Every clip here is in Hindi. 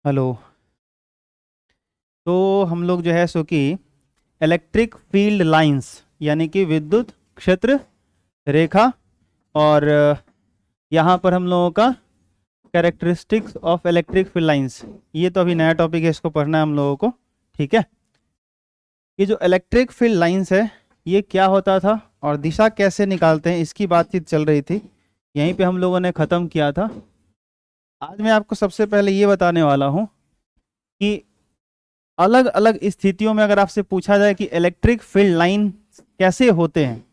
हेलो। तो हम लोग जो है सो कि इलेक्ट्रिक फील्ड लाइंस यानी कि विद्युत क्षेत्र रेखा और यहाँ पर हम लोगों का characteristics of electric field lines, ये तो अभी नया टॉपिक है, इसको पढ़ना है हम लोगों को। ठीक है। ये जो इलेक्ट्रिक फील्ड लाइंस है ये क्या होता था और दिशा कैसे निकालते हैं, इसकी बातचीत चल रही थी, यहीं पे हम लोगों ने ख़त्म किया था। आज मैं आपको सबसे पहले ये बताने वाला हूँ कि अलग अलग स्थितियों में अगर आपसे पूछा जाए कि इलेक्ट्रिक फील्ड लाइन कैसे होते हैं,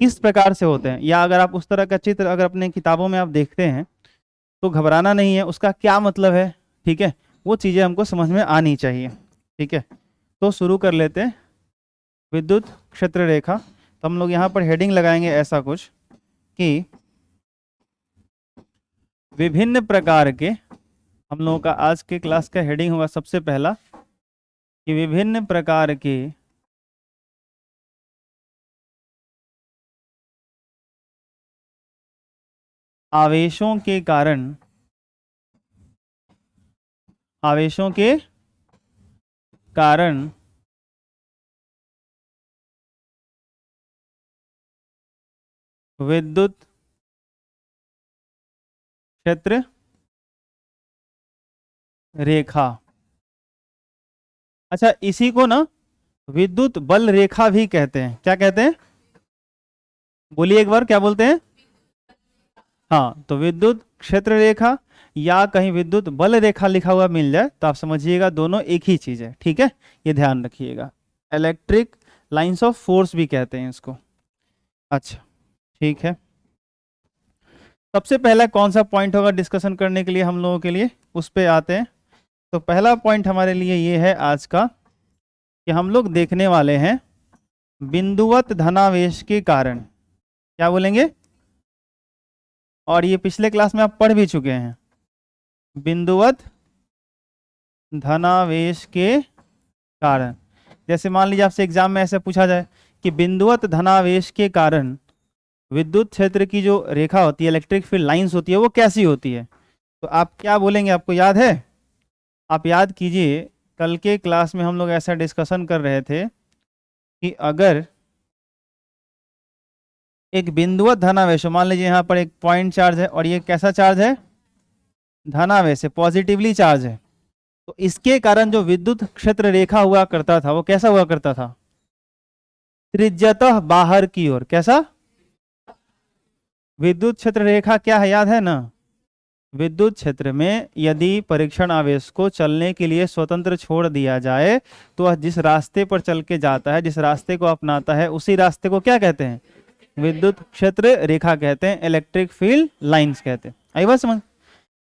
किस प्रकार से होते हैं, या अगर आप उस तरह का चित्र अगर अपने किताबों में आप देखते हैं तो घबराना नहीं है, उसका क्या मतलब है। ठीक है। वो चीज़ें हमको समझ में आनी चाहिए। ठीक है। तो शुरू कर लेते हैं। विद्युत क्षेत्र रेखा, तो हम लोग यहाँ पर हेडिंग लगाएंगे ऐसा कुछ कि विभिन्न प्रकार के, हम लोगों का आज के क्लास का हेडिंग होगा सबसे पहला कि विभिन्न प्रकार के आवेशों के कारण, आवेशों के कारण विद्युत क्षेत्र रेखा। अच्छा, इसी को ना विद्युत बल रेखा भी कहते हैं। क्या कहते हैं? बोलिए एक बार, क्या बोलते हैं? हाँ, तो विद्युत क्षेत्र रेखा या कहीं विद्युत बल रेखा लिखा हुआ मिल जाए तो आप समझिएगा दोनों एक ही चीज है। ठीक है, ये ध्यान रखिएगा। इलेक्ट्रिक लाइंस ऑफ फोर्स भी कहते हैं इसको। अच्छा, ठीक है। सबसे पहला कौन सा पॉइंट होगा डिस्कशन करने के लिए हम लोगों के लिए, उस पे आते हैं। तो पहला पॉइंट हमारे लिए ये है आज का कि हम लोग देखने वाले हैं बिंदुवत धनावेश के कारण। क्या बोलेंगे? और ये पिछले क्लास में आप पढ़ भी चुके हैं। बिंदुवत धनावेश के कारण, जैसे मान लीजिए आपसे एग्जाम में ऐसे पूछा जाए कि बिंदुवत धनावेश के कारण विद्युत क्षेत्र की जो रेखा होती है, इलेक्ट्रिक फील्ड लाइंस होती है, वो कैसी होती है, तो आप क्या बोलेंगे? आपको याद है? आप याद कीजिए, कल के क्लास में हम लोग ऐसा डिस्कशन कर रहे थे कि अगर एक बिंदुवत धनावेश, मान लीजिए यहाँ पर एक पॉइंट चार्ज है और ये कैसा चार्ज है? धनावेश है, पॉजिटिवली चार्ज है। तो इसके कारण जो विद्युत क्षेत्र रेखा हुआ करता था वो कैसा हुआ करता था? त्रिज्यतः बाहर की ओर। कैसा? विद्युत क्षेत्र रेखा क्या है, याद है ना? विद्युत क्षेत्र में यदि परीक्षण आवेश को चलने के लिए स्वतंत्र छोड़ दिया जाए तो वह जिस रास्ते पर चल के जाता है, जिस रास्ते को अपनाता है, उसी रास्ते को क्या कहते हैं? विद्युत क्षेत्र रेखा कहते हैं, इलेक्ट्रिक फील्ड लाइंस कहते हैं। आई बात समझ?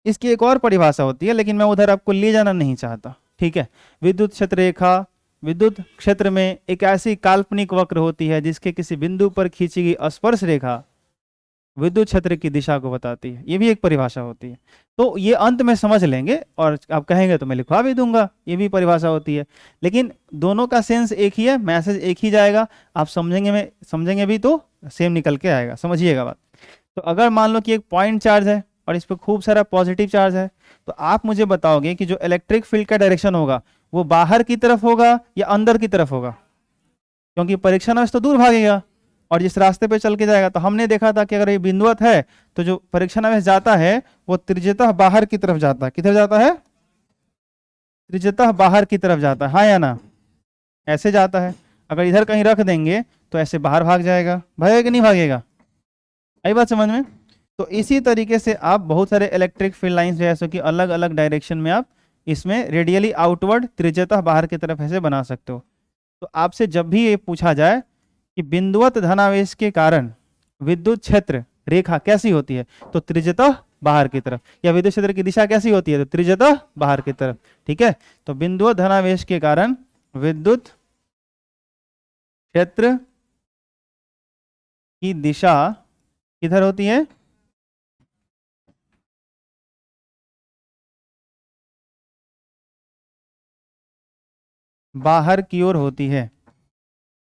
इसकी एक और परिभाषा होती है लेकिन मैं उधर आपको ले जाना नहीं चाहता। ठीक है। विद्युत क्षेत्र रेखा, विद्युत क्षेत्र में एक ऐसी काल्पनिक वक्र होती है जिसके किसी बिंदु पर खींची गई स्पर्श रेखा विद्युत क्षेत्र की दिशा को बताती है। ये भी एक परिभाषा होती है। तो ये अंत में समझ लेंगे और आप कहेंगे तो मैं लिखवा भी दूंगा, ये भी परिभाषा होती है। लेकिन दोनों का सेंस एक ही है, मैसेज एक ही जाएगा। आप समझेंगे, में समझेंगे भी तो सेम निकल के आएगा। समझिएगा बात। तो अगर मान लो कि एक पॉइंट चार्ज है और इस पर खूब सारा पॉजिटिव चार्ज है, तो आप मुझे बताओगे कि जो इलेक्ट्रिक फील्ड का डायरेक्शन होगा वो बाहर की तरफ होगा या अंदर की तरफ होगा? क्योंकि परीक्षण अवश्य तो दूर भागेगा और जिस रास्ते पे चल के जाएगा, तो हमने देखा था कि अगर ये बिंदुवत है तो जो परीक्षण आवेश जाता है वो त्रिज्यतः बाहर की तरफ जाता है। किधर जाता है? त्रिज्यतः बाहर की तरफ जाता है, हाँ या ना? ऐसे जाता है। अगर इधर कहीं रख देंगे तो ऐसे बाहर भाग जाएगा। भागेगा कि नहीं भागेगा? आई बात समझ में? तो इसी तरीके से आप बहुत सारे इलेक्ट्रिक फील्ड लाइंस जैसे कि अलग अलग डायरेक्शन में आप इसमें रेडियली आउटवर्ड त्रिज्यतः बाहर की तरफ ऐसे बना सकते हो। तो आपसे जब भी ये पूछा जाए कि बिंदुवत धनावेश के कारण विद्युत क्षेत्र रेखा कैसी होती है, तो त्रिज्यतः बाहर की तरफ, या विद्युत क्षेत्र की दिशा कैसी होती है, तो त्रिज्यतः बाहर की तरफ। ठीक है। तो बिंदुवत धनावेश के कारण विद्युत क्षेत्र की दिशा किधर होती है? बाहर की ओर होती है।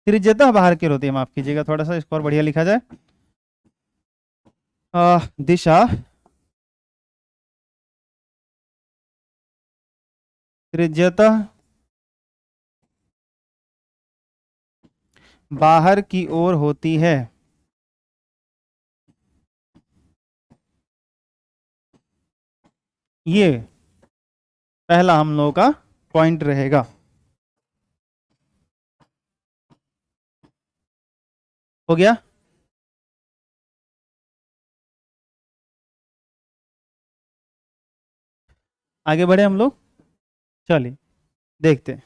त्रिज्यतः बाहर की ओर होती है, माफ कीजिएगा, थोड़ा सा इसको और बढ़िया लिखा जाए। दिशा त्रिज्यतः बाहर की ओर होती है। ये पहला हम लोगों का पॉइंट रहेगा। हो गया। आगे बढ़े हम लोग, चलिए देखते हैं।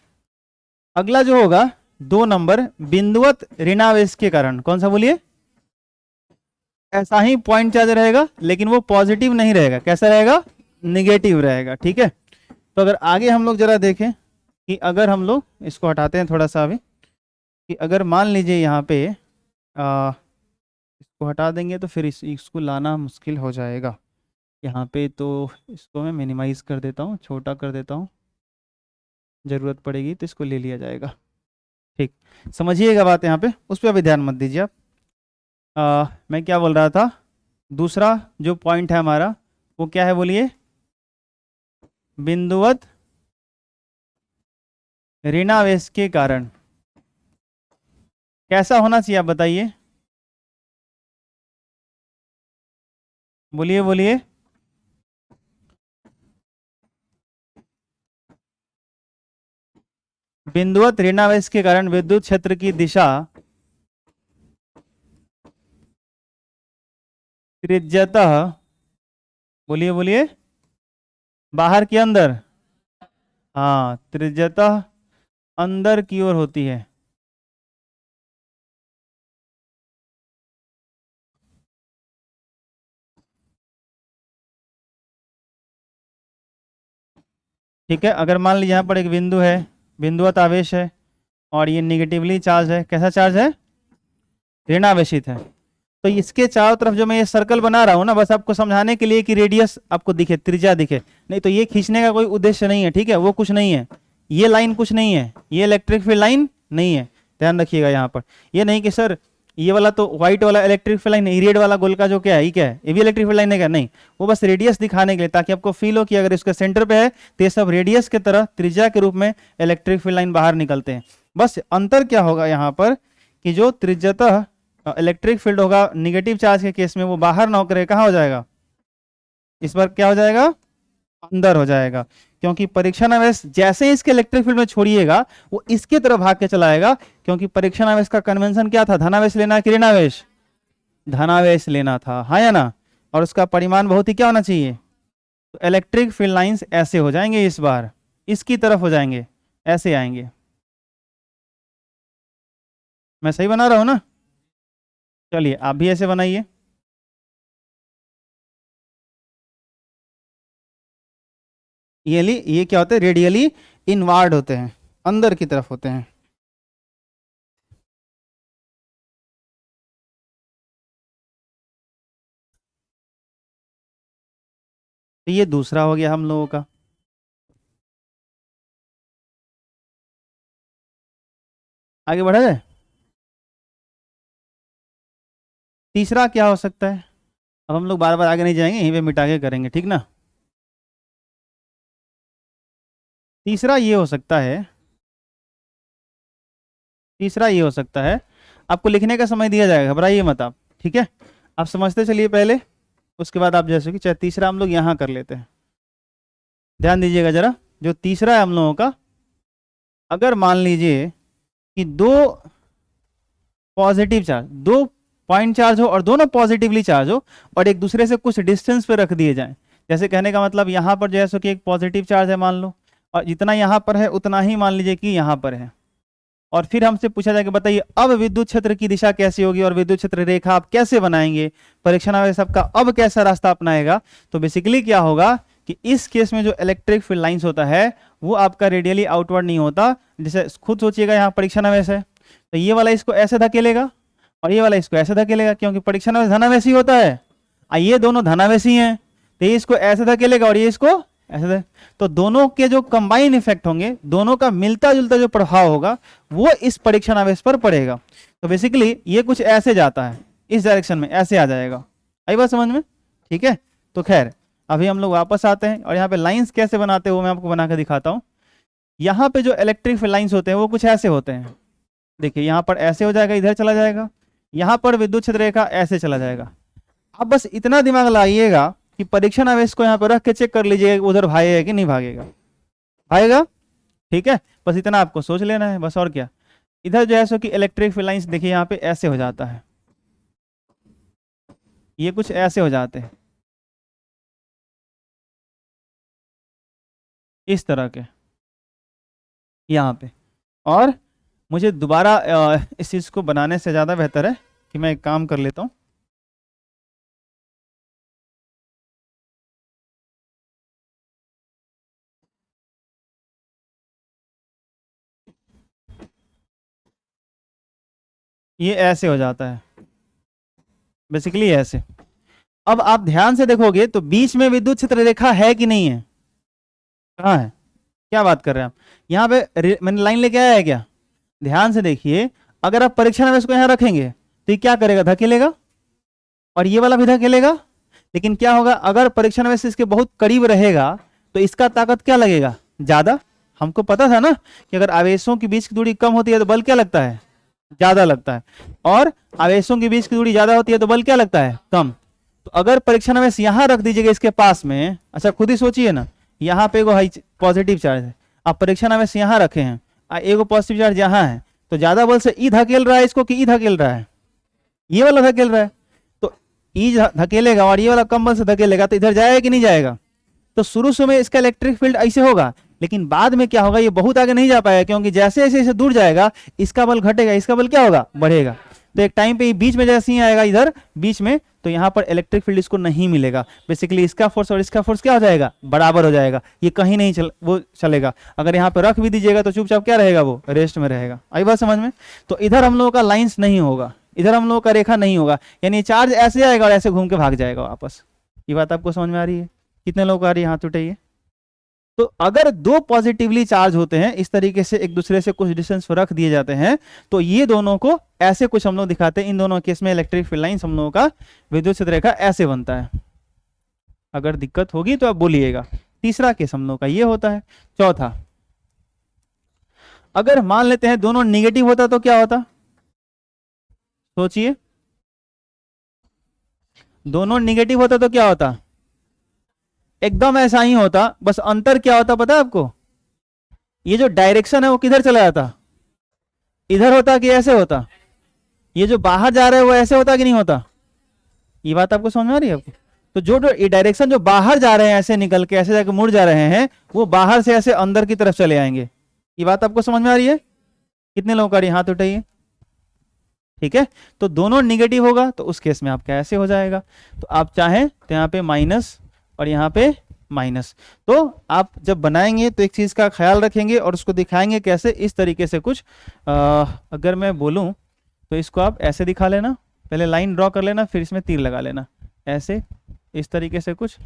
अगला जो होगा 2 नंबर, बिंदुवत ऋणावेश के कारण। कौन सा बोलिए? ऐसा ही पॉइंट चार्ज रहेगा लेकिन वो पॉजिटिव नहीं रहेगा। कैसा रहेगा? निगेटिव रहेगा। ठीक है, तो अगर आगे हम लोग जरा देखें कि अगर हम लोग इसको हटाते हैं थोड़ा सा अभी, कि अगर मान लीजिए यहाँ पे इसको हटा देंगे तो फिर इसको लाना मुश्किल हो जाएगा यहाँ पे। तो इसको मैं मिनिमाइज कर देता हूँ, छोटा कर देता हूँ, ज़रूरत पड़ेगी तो इसको ले लिया जाएगा। ठीक, समझिएगा बात यहाँ पे, उस पर अभी ध्यान मत दीजिए आप। मैं क्या बोल रहा था, दूसरा जो पॉइंट है हमारा वो क्या है बोलिए? बिंदुवत ऋणावेश के कारण। कैसा होना चाहिए आप बताइए? बोलिए बोलिए। बिंदुवत ऋणावेश के कारण विद्युत क्षेत्र की दिशा त्रिज्यतः, बोलिए बोलिए, बाहर की अंदर, हाँ त्रिज्यतः अंदर की ओर होती है। ठीक है, अगर मान लीजिए यहाँ पर एक बिंदु है, बिंदुवत आवेश है और ये निगेटिवली चार्ज है। कैसा चार्ज है? ऋणावेशित है। तो इसके चारों तरफ जो मैं ये सर्कल बना रहा हूँ ना, बस आपको समझाने के लिए कि रेडियस आपको दिखे, त्रिज्या दिखे, नहीं तो ये खींचने का कोई उद्देश्य नहीं है। ठीक है, वो कुछ नहीं है, ये लाइन कुछ नहीं है, ये इलेक्ट्रिक फील्ड लाइन नहीं है। ध्यान रखिएगा यहाँ पर, ये नहीं कि सर ये वाला तो व्हाइट वाला इलेक्ट्रिक फील्ड लाइन है, रेड वाला गोल का जो क्या है, ये क्या है, ये भी इलेक्ट्रिक फील्ड लाइन है क्या? नहीं, वो बस रेडियस दिखाने के लिए, ताकि आपको फील हो कि अगर इसके सेंटर पे है तो ये सब रेडियस की तरह त्रिज्या के रूप में इलेक्ट्रिक फील्ड लाइन बाहर निकलते हैं। बस अंतर क्या होगा यहाँ पर कि जो त्रिज्यतः इलेक्ट्रिक फील्ड होगा निगेटिव चार्ज के केस में, वो बाहर ना होकर कहाँ हो जाएगा? इस बार क्या हो जाएगा? अंदर हो जाएगा। क्योंकि परीक्षण आवेश जैसे ही इसके इलेक्ट्रिक फील्ड में छोड़िएगा वो इसके तरफ भाग के चला आएगा। क्योंकि परीक्षण आवेश का कन्वेंशन क्या था? धनावेश लेना कि ऋणावेश? धनावेश लेना था, हाँ या ना? और उसका परिमाण बहुत ही क्या होना चाहिए? तो इलेक्ट्रिक फील्ड लाइंस ऐसे हो जाएंगे, इस बार इसकी तरफ हो जाएंगे, ऐसे आएंगे। मैं सही बना रहा हूं ना? चलिए आप भी ऐसे बनाइए। ये क्या होते हैं? रेडियली इनवार्ड होते हैं, अंदर की तरफ होते हैं। तो ये दूसरा हो गया हम लोगों का। आगे बढ़ा जाए। तीसरा क्या हो सकता है? अब हम लोग बार बार आगे नहीं जाएंगे, यहीं पे मिटा के करेंगे, ठीक ना? तीसरा ये हो सकता है, तीसरा ये हो सकता है, आपको लिखने का समय दिया जाएगा, घबराइए मत आप। ठीक है, आप समझते चलिए पहले, उसके बाद आप जैसे कि चाहे तीसरा हम लोग यहाँ कर लेते हैं। ध्यान दीजिएगा जरा, जो तीसरा है हम लोगों का, अगर मान लीजिए कि दो पॉजिटिव चार्ज, दो पॉइंट चार्ज हो और दोनों पॉजिटिवली चार्ज हो और एक दूसरे से कुछ डिस्टेंस पे रख दिए जाएं। जैसे कहने का मतलब यहाँ पर जैसे कि एक पॉजिटिव चार्ज है मान लो, और जितना यहाँ पर है उतना ही मान लीजिए कि यहाँ पर है। और फिर हमसे पूछा जाए कि बताइए अब विद्युत क्षेत्र की दिशा कैसी होगी और विद्युत क्षेत्र रेखा आप कैसे बनाएंगे, परीक्षण आवेश आपका अब कैसा रास्ता अपनाएगा। तो बेसिकली क्या होगा कि इस केस में जो इलेक्ट्रिक फील्ड लाइंस होता है वो आपका रेडियली आउटवर्ड नहीं होता। जैसे खुद सोचिएगा, यहाँ परीक्षण आवेश है तो ये वाला इसको ऐसे धकेलेगा और ये वाला इसको ऐसे धकेलेगा, क्योंकि परीक्षण आवेश धनावेशी होता है, ये दोनों धनावेशी हैं, तो ये इसको ऐसे धकेलेगा और ये इसको ऐसे। तो दोनों के जो कंबाइन इफेक्ट होंगे, दोनों का मिलता जुलता जो प्रभाव होगा वो इस परीक्षण आवेश पर पड़ेगा। तो बेसिकली ये कुछ ऐसे जाता है, इस डायरेक्शन में ऐसे आ जाएगा। आई बात समझ में? ठीक है, तो खैर अभी हम लोग वापस आते हैं और यहाँ पे लाइंस कैसे बनाते हैं वो मैं आपको बना कर दिखाता हूँ। यहाँ पे जो इलेक्ट्रिक फील्ड लाइंस होते हैं वो कुछ ऐसे होते हैं, देखिए यहाँ पर ऐसे हो जाएगा, इधर चला जाएगा, यहाँ पर विद्युत क्षेत्र रेखा ऐसे चला जाएगा। अब बस इतना दिमाग लगाइएगा कि परीक्षण आवेश को यहाँ पर रख के चेक कर लीजिएगा उधर भागेगा कि नहीं भागेगा, भागेगा, ठीक है, बस इतना आपको सोच लेना है बस, और क्या। इधर जो है सो कि इलेक्ट्रिक फील्ड लाइंस देखिए यहाँ पे ऐसे हो जाता है, ये कुछ ऐसे हो जाते हैं इस तरह के यहाँ पे। और मुझे दोबारा इस चीज़ को बनाने से ज़्यादा बेहतर है कि मैं एक काम कर लेता हूँ, ये ऐसे हो जाता है बेसिकली ऐसे। अब आप ध्यान से देखोगे तो बीच में विद्युत क्षेत्र रेखा है कि नहीं है, कहाँ है, क्या बात कर रहे हैं आप, यहाँ पे मैंने लाइन लेके आया है क्या, ध्यान से देखिए। अगर आप परीक्षण में इसको यहाँ रखेंगे तो ये क्या करेगा, धकेलेगा, और ये वाला भी धकेलेगा। लेकिन क्या होगा, अगर परीक्षण में इसके बहुत करीब रहेगा तो इसका ताकत क्या लगेगा, ज्यादा। हमको पता था ना कि अगर आवेशों के बीच की दूरी कम होती है तो बल क्या लगता है, ज्यादा लगता है, और आवेशों के बीच की दूरी ज्यादा होती है तो बल क्या लगता है, कम। तो अगर परीक्षण में यहाँ रख दीजिएगा इसके पास में, अच्छा खुद ही सोचिए ना, यहाँ पे एगो पॉजिटिव चार्ज है, आप परीक्षण में यहाँ रखे हैं, एगो पॉजिटिव चार्ज यहाँ है, तो ज्यादा बल से ई धकेल रहा है इसको कि ई धकेल रहा है, ये वाला धकेल रहा है, तो ई धकेलेगा और ये वाला कम बल से धकेलेगा, तो इधर जाएगा कि नहीं जाएगा। तो शुरू में इसका इलेक्ट्रिक फील्ड ऐसे होगा, लेकिन बाद में क्या होगा, ये बहुत आगे नहीं जा पाएगा, क्योंकि जैसे जैसे इसे दूर जाएगा इसका बल घटेगा, इसका बल क्या होगा, बढ़ेगा। तो एक टाइम पे बीच में जैसे ही आएगा इधर बीच में, तो यहाँ पर इलेक्ट्रिक फील्ड इसको नहीं मिलेगा, बेसिकली इसका फोर्स और इसका फोर्स क्या हो जाएगा, बराबर हो जाएगा, ये कहीं नहीं वो चलेगा। अगर यहाँ पे रख भी दीजिएगा तो चुपचाप क्या रहेगा, वो रेस्ट में रहेगा। आई बात समझ में। तो इधर हम लोगों का लाइंस नहीं होगा, इधर हम लोगों का रेखा नहीं होगा, यानी चार्ज ऐसे आएगा और ऐसे घूम के भाग जाएगा वापस। ये बात आपको समझ में आ रही है, कितने लोग आ रही है, हाथ उठाइए। तो अगर दो पॉजिटिवली चार्ज होते हैं इस तरीके से एक दूसरे से कुछ डिस्टेंस पर रख दिए जाते हैं, तो ये दोनों को ऐसे कुछ हम लोग दिखाते हैं। इन दोनों केस में इलेक्ट्रिक फील्ड लाइंस हम लोगों का विद्युत क्षेत्र रेखा ऐसे बनता है। अगर दिक्कत होगी तो आप बोलिएगा। तीसरा केस हम लोग का ये होता है। चौथा, अगर मान लेते हैं दोनों निगेटिव होता तो क्या होता, सोचिए, दोनों निगेटिव होता तो क्या होता, एकदम ऐसा ही होता, बस अंतर क्या होता पता है आपको, ये जो डायरेक्शन है वो किधर चला जाता, इधर होता कि ऐसे होता, ये जो बाहर जा रहा है वो ऐसे होता कि नहीं होता। ये बात आपको समझ में आ रही है आपको। तो जो ये डायरेक्शन जो बाहर जा रहे हैं ऐसे निकल के ऐसे जाके मुड़ जा रहे हैं, वो बाहर से ऐसे अंदर की तरफ चले आएंगे। ये बात आपको समझ में आ रही है, कितने लोगों का हाथ उठाइए। ठीक है, तो दोनों निगेटिव होगा तो उस केस में आपका ऐसे हो जाएगा। तो आप चाहें तो यहाँ पे माइनस और यहाँ पे माइनस। तो आप जब बनाएंगे तो एक चीज का ख्याल रखेंगे और उसको दिखाएंगे कैसे, इस तरीके से कुछ अगर मैं बोलूं तो इसको आप ऐसे दिखा लेना, पहले लाइन ड्रॉ कर लेना, फिर इसमें तीर लगा लेना, ऐसे इस तरीके से कुछ।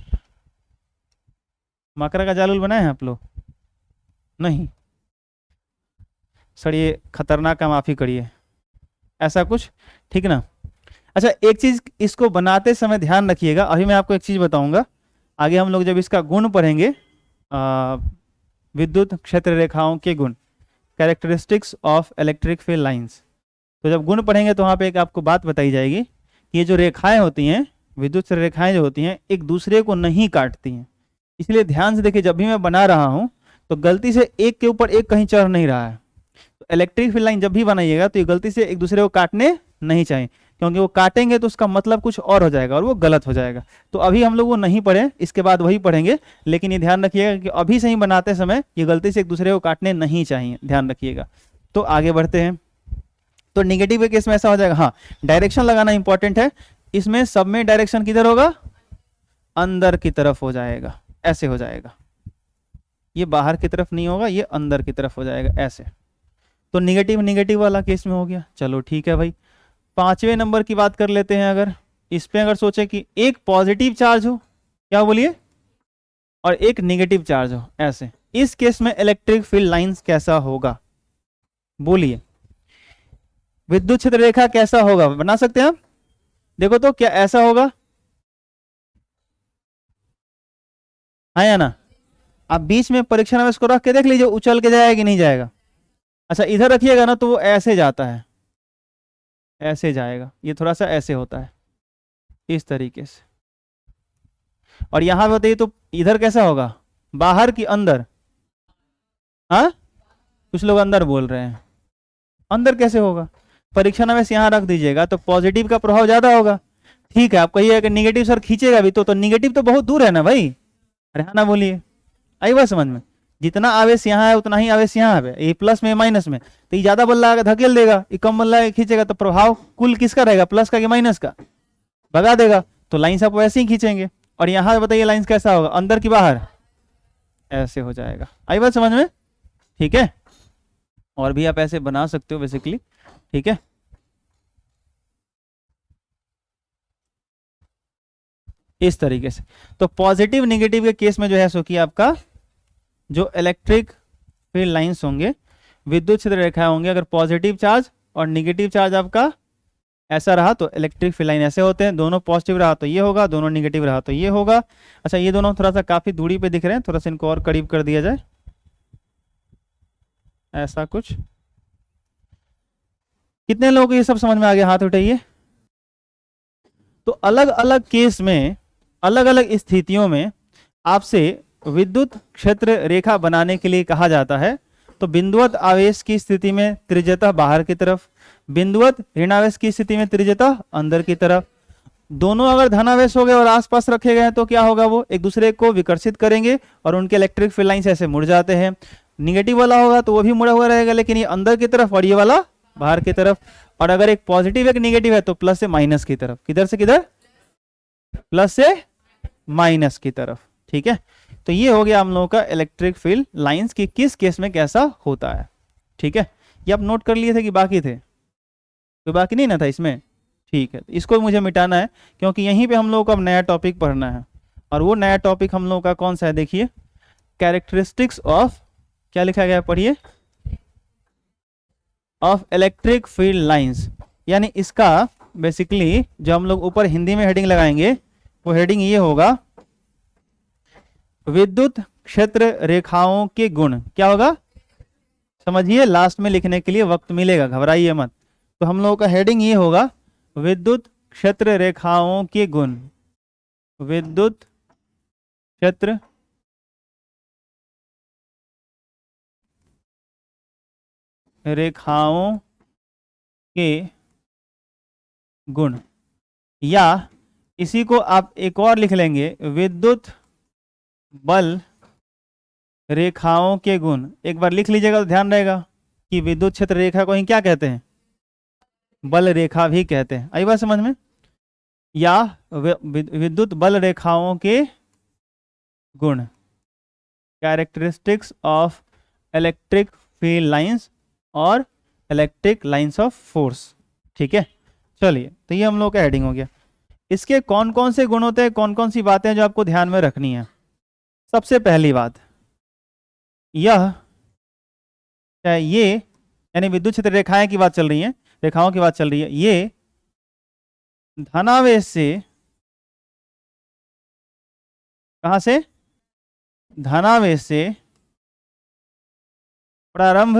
मकरा का जालूल बनाए हैं आप लोग, नहीं सर, ये खतरनाक काम आप ही करिए, ऐसा कुछ, ठीक ना। अच्छा एक चीज इसको बनाते समय ध्यान रखिएगा, अभी मैं आपको एक चीज बताऊंगा, आगे हम लोग जब इसका गुण पढ़ेंगे, विद्युत क्षेत्र रेखाओं के गुण, characteristics of electric field lines, तो जब गुण पढ़ेंगे तो वहाँ पे एक आपको बात बताई जाएगी कि ये जो रेखाएं होती हैं, विद्युत क्षेत्र रेखाएं जो होती हैं, एक दूसरे को नहीं काटती हैं। इसलिए ध्यान से देखिए, जब भी मैं बना रहा हूँ तो गलती से एक के ऊपर एक कहीं चढ़ नहीं रहा है। तो इलेक्ट्रिक फील्ड लाइन जब भी बनाइएगा तो ये गलती से एक दूसरे को काटने नहीं चाहिए, क्योंकि वो काटेंगे तो उसका मतलब कुछ और हो जाएगा और वो गलत हो जाएगा। तो अभी हम लोग वो नहीं पढ़े, इसके बाद वही पढ़ेंगे, लेकिन ये ध्यान रखिएगा कि अभी से ही बनाते समय ये गलती से एक दूसरे को काटने नहीं चाहिए, ध्यान रखिएगा। तो आगे बढ़ते हैं। तो निगेटिव के केस में ऐसा हो जाएगा, हाँ डायरेक्शन लगाना इंपॉर्टेंट है, इसमें सब में डायरेक्शन किधर होगा, अंदर की तरफ हो जाएगा, ऐसे हो जाएगा, ये बाहर की तरफ नहीं होगा, ये अंदर की तरफ हो जाएगा ऐसे। तो निगेटिव निगेटिव वाला केस में हो गया। चलो ठीक है भाई, पांचवें नंबर की बात कर लेते हैं। अगर इस पे अगर सोचे कि एक पॉजिटिव चार्ज हो, क्या बोलिए, और एक नेगेटिव चार्ज हो, ऐसे, इस केस में इलेक्ट्रिक फील्ड लाइंस कैसा होगा, बोलिए, विद्युत क्षेत्र रेखा कैसा होगा, बना सकते हैं आप। देखो तो क्या ऐसा होगा, हाँ या ना, आप बीच में परीक्षण आवेश को रख के देख लीजिए उछल के जाएगा कि नहीं जाएगा। अच्छा इधर रखिएगा ना तो वो ऐसे जाता है, ऐसे जाएगा, ये थोड़ा सा ऐसे होता है इस तरीके से। और यहां पे बताइए तो इधर कैसा होगा, बाहर की अंदर? हाँ कुछ लोग अंदर बोल रहे हैं, अंदर कैसे होगा? परीक्षण आवेश यहाँ रख दीजिएगा तो पॉजिटिव का प्रभाव ज्यादा होगा। ठीक है, आप कहिए कि निगेटिव सर खींचेगा भी तो निगेटिव तो बहुत दूर है ना भाई। अरे हाँ ना बोलिए, आई बात समझ में? जितना आवेश यहाँ है उतना ही आवेश यहाँ है, ये प्लस में माइनस में, तो ये ज्यादा बल लगाकर धकेल देगा, ये कम बल लगा खींचेगा, तो प्रभाव कुल किसका रहेगा, प्लस का कि माइनस का? भगा देगा। तो लाइन्स आप वैसे ही खींचेंगे। और यहाँ बताइए लाइन्स कैसा होगा, अंदर की बाहर? ऐसे हो जाएगा। आई बात समझ में? ठीक है, और भी आप ऐसे बना सकते हो बेसिकली। ठीक है, इस तरीके से। तो पॉजिटिव नेगेटिव के केस में जो है सो कि आपका जो इलेक्ट्रिक फील्ड लाइंस होंगे, विद्युत क्षेत्र रेखाएं होंगे, अगर पॉजिटिव चार्ज और नेगेटिव चार्ज आपका ऐसा रहा तो इलेक्ट्रिक फील्ड लाइन ऐसे होते हैं, दोनों पॉजिटिव रहा तो ये होगा, दोनों नेगेटिव रहा तो ये होगा। अच्छा ये दोनों थोड़ा सा काफी दूरी पे दिख रहे हैं, थोड़ा सा इनको और करीब कर दिया जाए, ऐसा कुछ। कितने लोगों को ये सब समझ में आ गया, हाथ उठाइए। तो अलग अलग केस में, अलग अलग स्थितियों में आपसे विद्युत क्षेत्र रेखा बनाने के लिए कहा जाता है। तो बिंदुवत आवेश की स्थिति में त्रिज्यता बाहर की तरफ, बिंदुवत ऋणावेश की स्थिति में त्रिज्यता अंदर की तरफ। दोनों अगर धनावेश हो गए और आसपास रखे गए तो क्या होगा, वो एक दूसरे को विकर्षित करेंगे और उनके इलेक्ट्रिक फील्ड लाइंस ऐसे मुड़ जाते हैं। निगेटिव वाला होगा तो वो भी मुड़ा हुआ रहेगा, लेकिन ये अंदर की तरफ और ये वाला बाहर की तरफ। और अगर एक पॉजिटिव एक निगेटिव है तो प्लस से माइनस की तरफ, किधर से किधर, प्लस से माइनस की तरफ। ठीक है, तो ये हो गया हम लोगों का इलेक्ट्रिक फील्ड लाइंस की किस केस में कैसा होता है। ठीक है, ये आप नोट कर लिए थे कि बाकी थे? तो बाकी नहीं ना था इसमें। ठीक है, तो इसको मुझे मिटाना है क्योंकि यहीं पे हम लोगों को अब नया टॉपिक पढ़ना है। और वो नया टॉपिक हम लोगों का कौन सा है, देखिए, कैरेक्टरिस्टिक्स ऑफ, क्या लिखा गया है पढ़िए, ऑफ इलेक्ट्रिक फील्ड लाइंस। यानी इसका बेसिकली जो हम लोग ऊपर हिंदी में हेडिंग लगाएंगे वो हेडिंग ये होगा, विद्युत क्षेत्र रेखाओं के गुण। क्या होगा समझिए, लास्ट में लिखने के लिए वक्त मिलेगा, घबराइए मत। तो हम लोगों का हेडिंग ये होगा, विद्युत क्षेत्र रेखाओं के गुण, विद्युत क्षेत्र रेखाओं के गुण। या इसी को आप एक और लिख लेंगे, विद्युत बल रेखाओं के गुण। एक बार लिख लीजिएगा तो ध्यान रहेगा कि विद्युत क्षेत्र रेखा को ही क्या कहते हैं, बल रेखा भी कहते हैं। आई बात समझ में? या विद्युत बल रेखाओं के गुण, characteristics of electric field lines और इलेक्ट्रिक लाइंस ऑफ फोर्स। ठीक है, चलिए, तो ये हम लोग का हेडिंग हो गया। इसके कौन कौन से गुण होते हैं, कौन कौन सी बातें जो आपको ध्यान में रखनी है। सबसे पहली बात यह, ये यानी विद्युत क्षेत्र रेखाएं की बात चल रही है, रेखाओं की बात चल रही है, ये धनावेश से, कहां से, धनावेश से प्रारंभ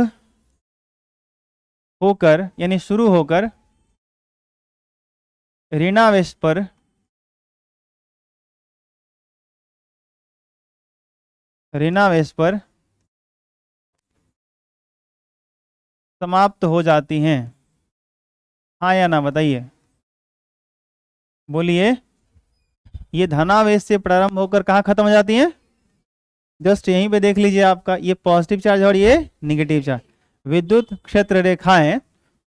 होकर यानी शुरू होकर ऋणावेश पर समाप्त हो जाती हैं। हाँ या ना बताइए, बोलिए। ये धनावेश से प्रारंभ होकर कहाँ खत्म हो जाती हैं? जस्ट यहीं पे देख लीजिए, आपका ये पॉजिटिव चार्ज और ये निगेटिव चार्ज। विद्युत क्षेत्र रेखाएं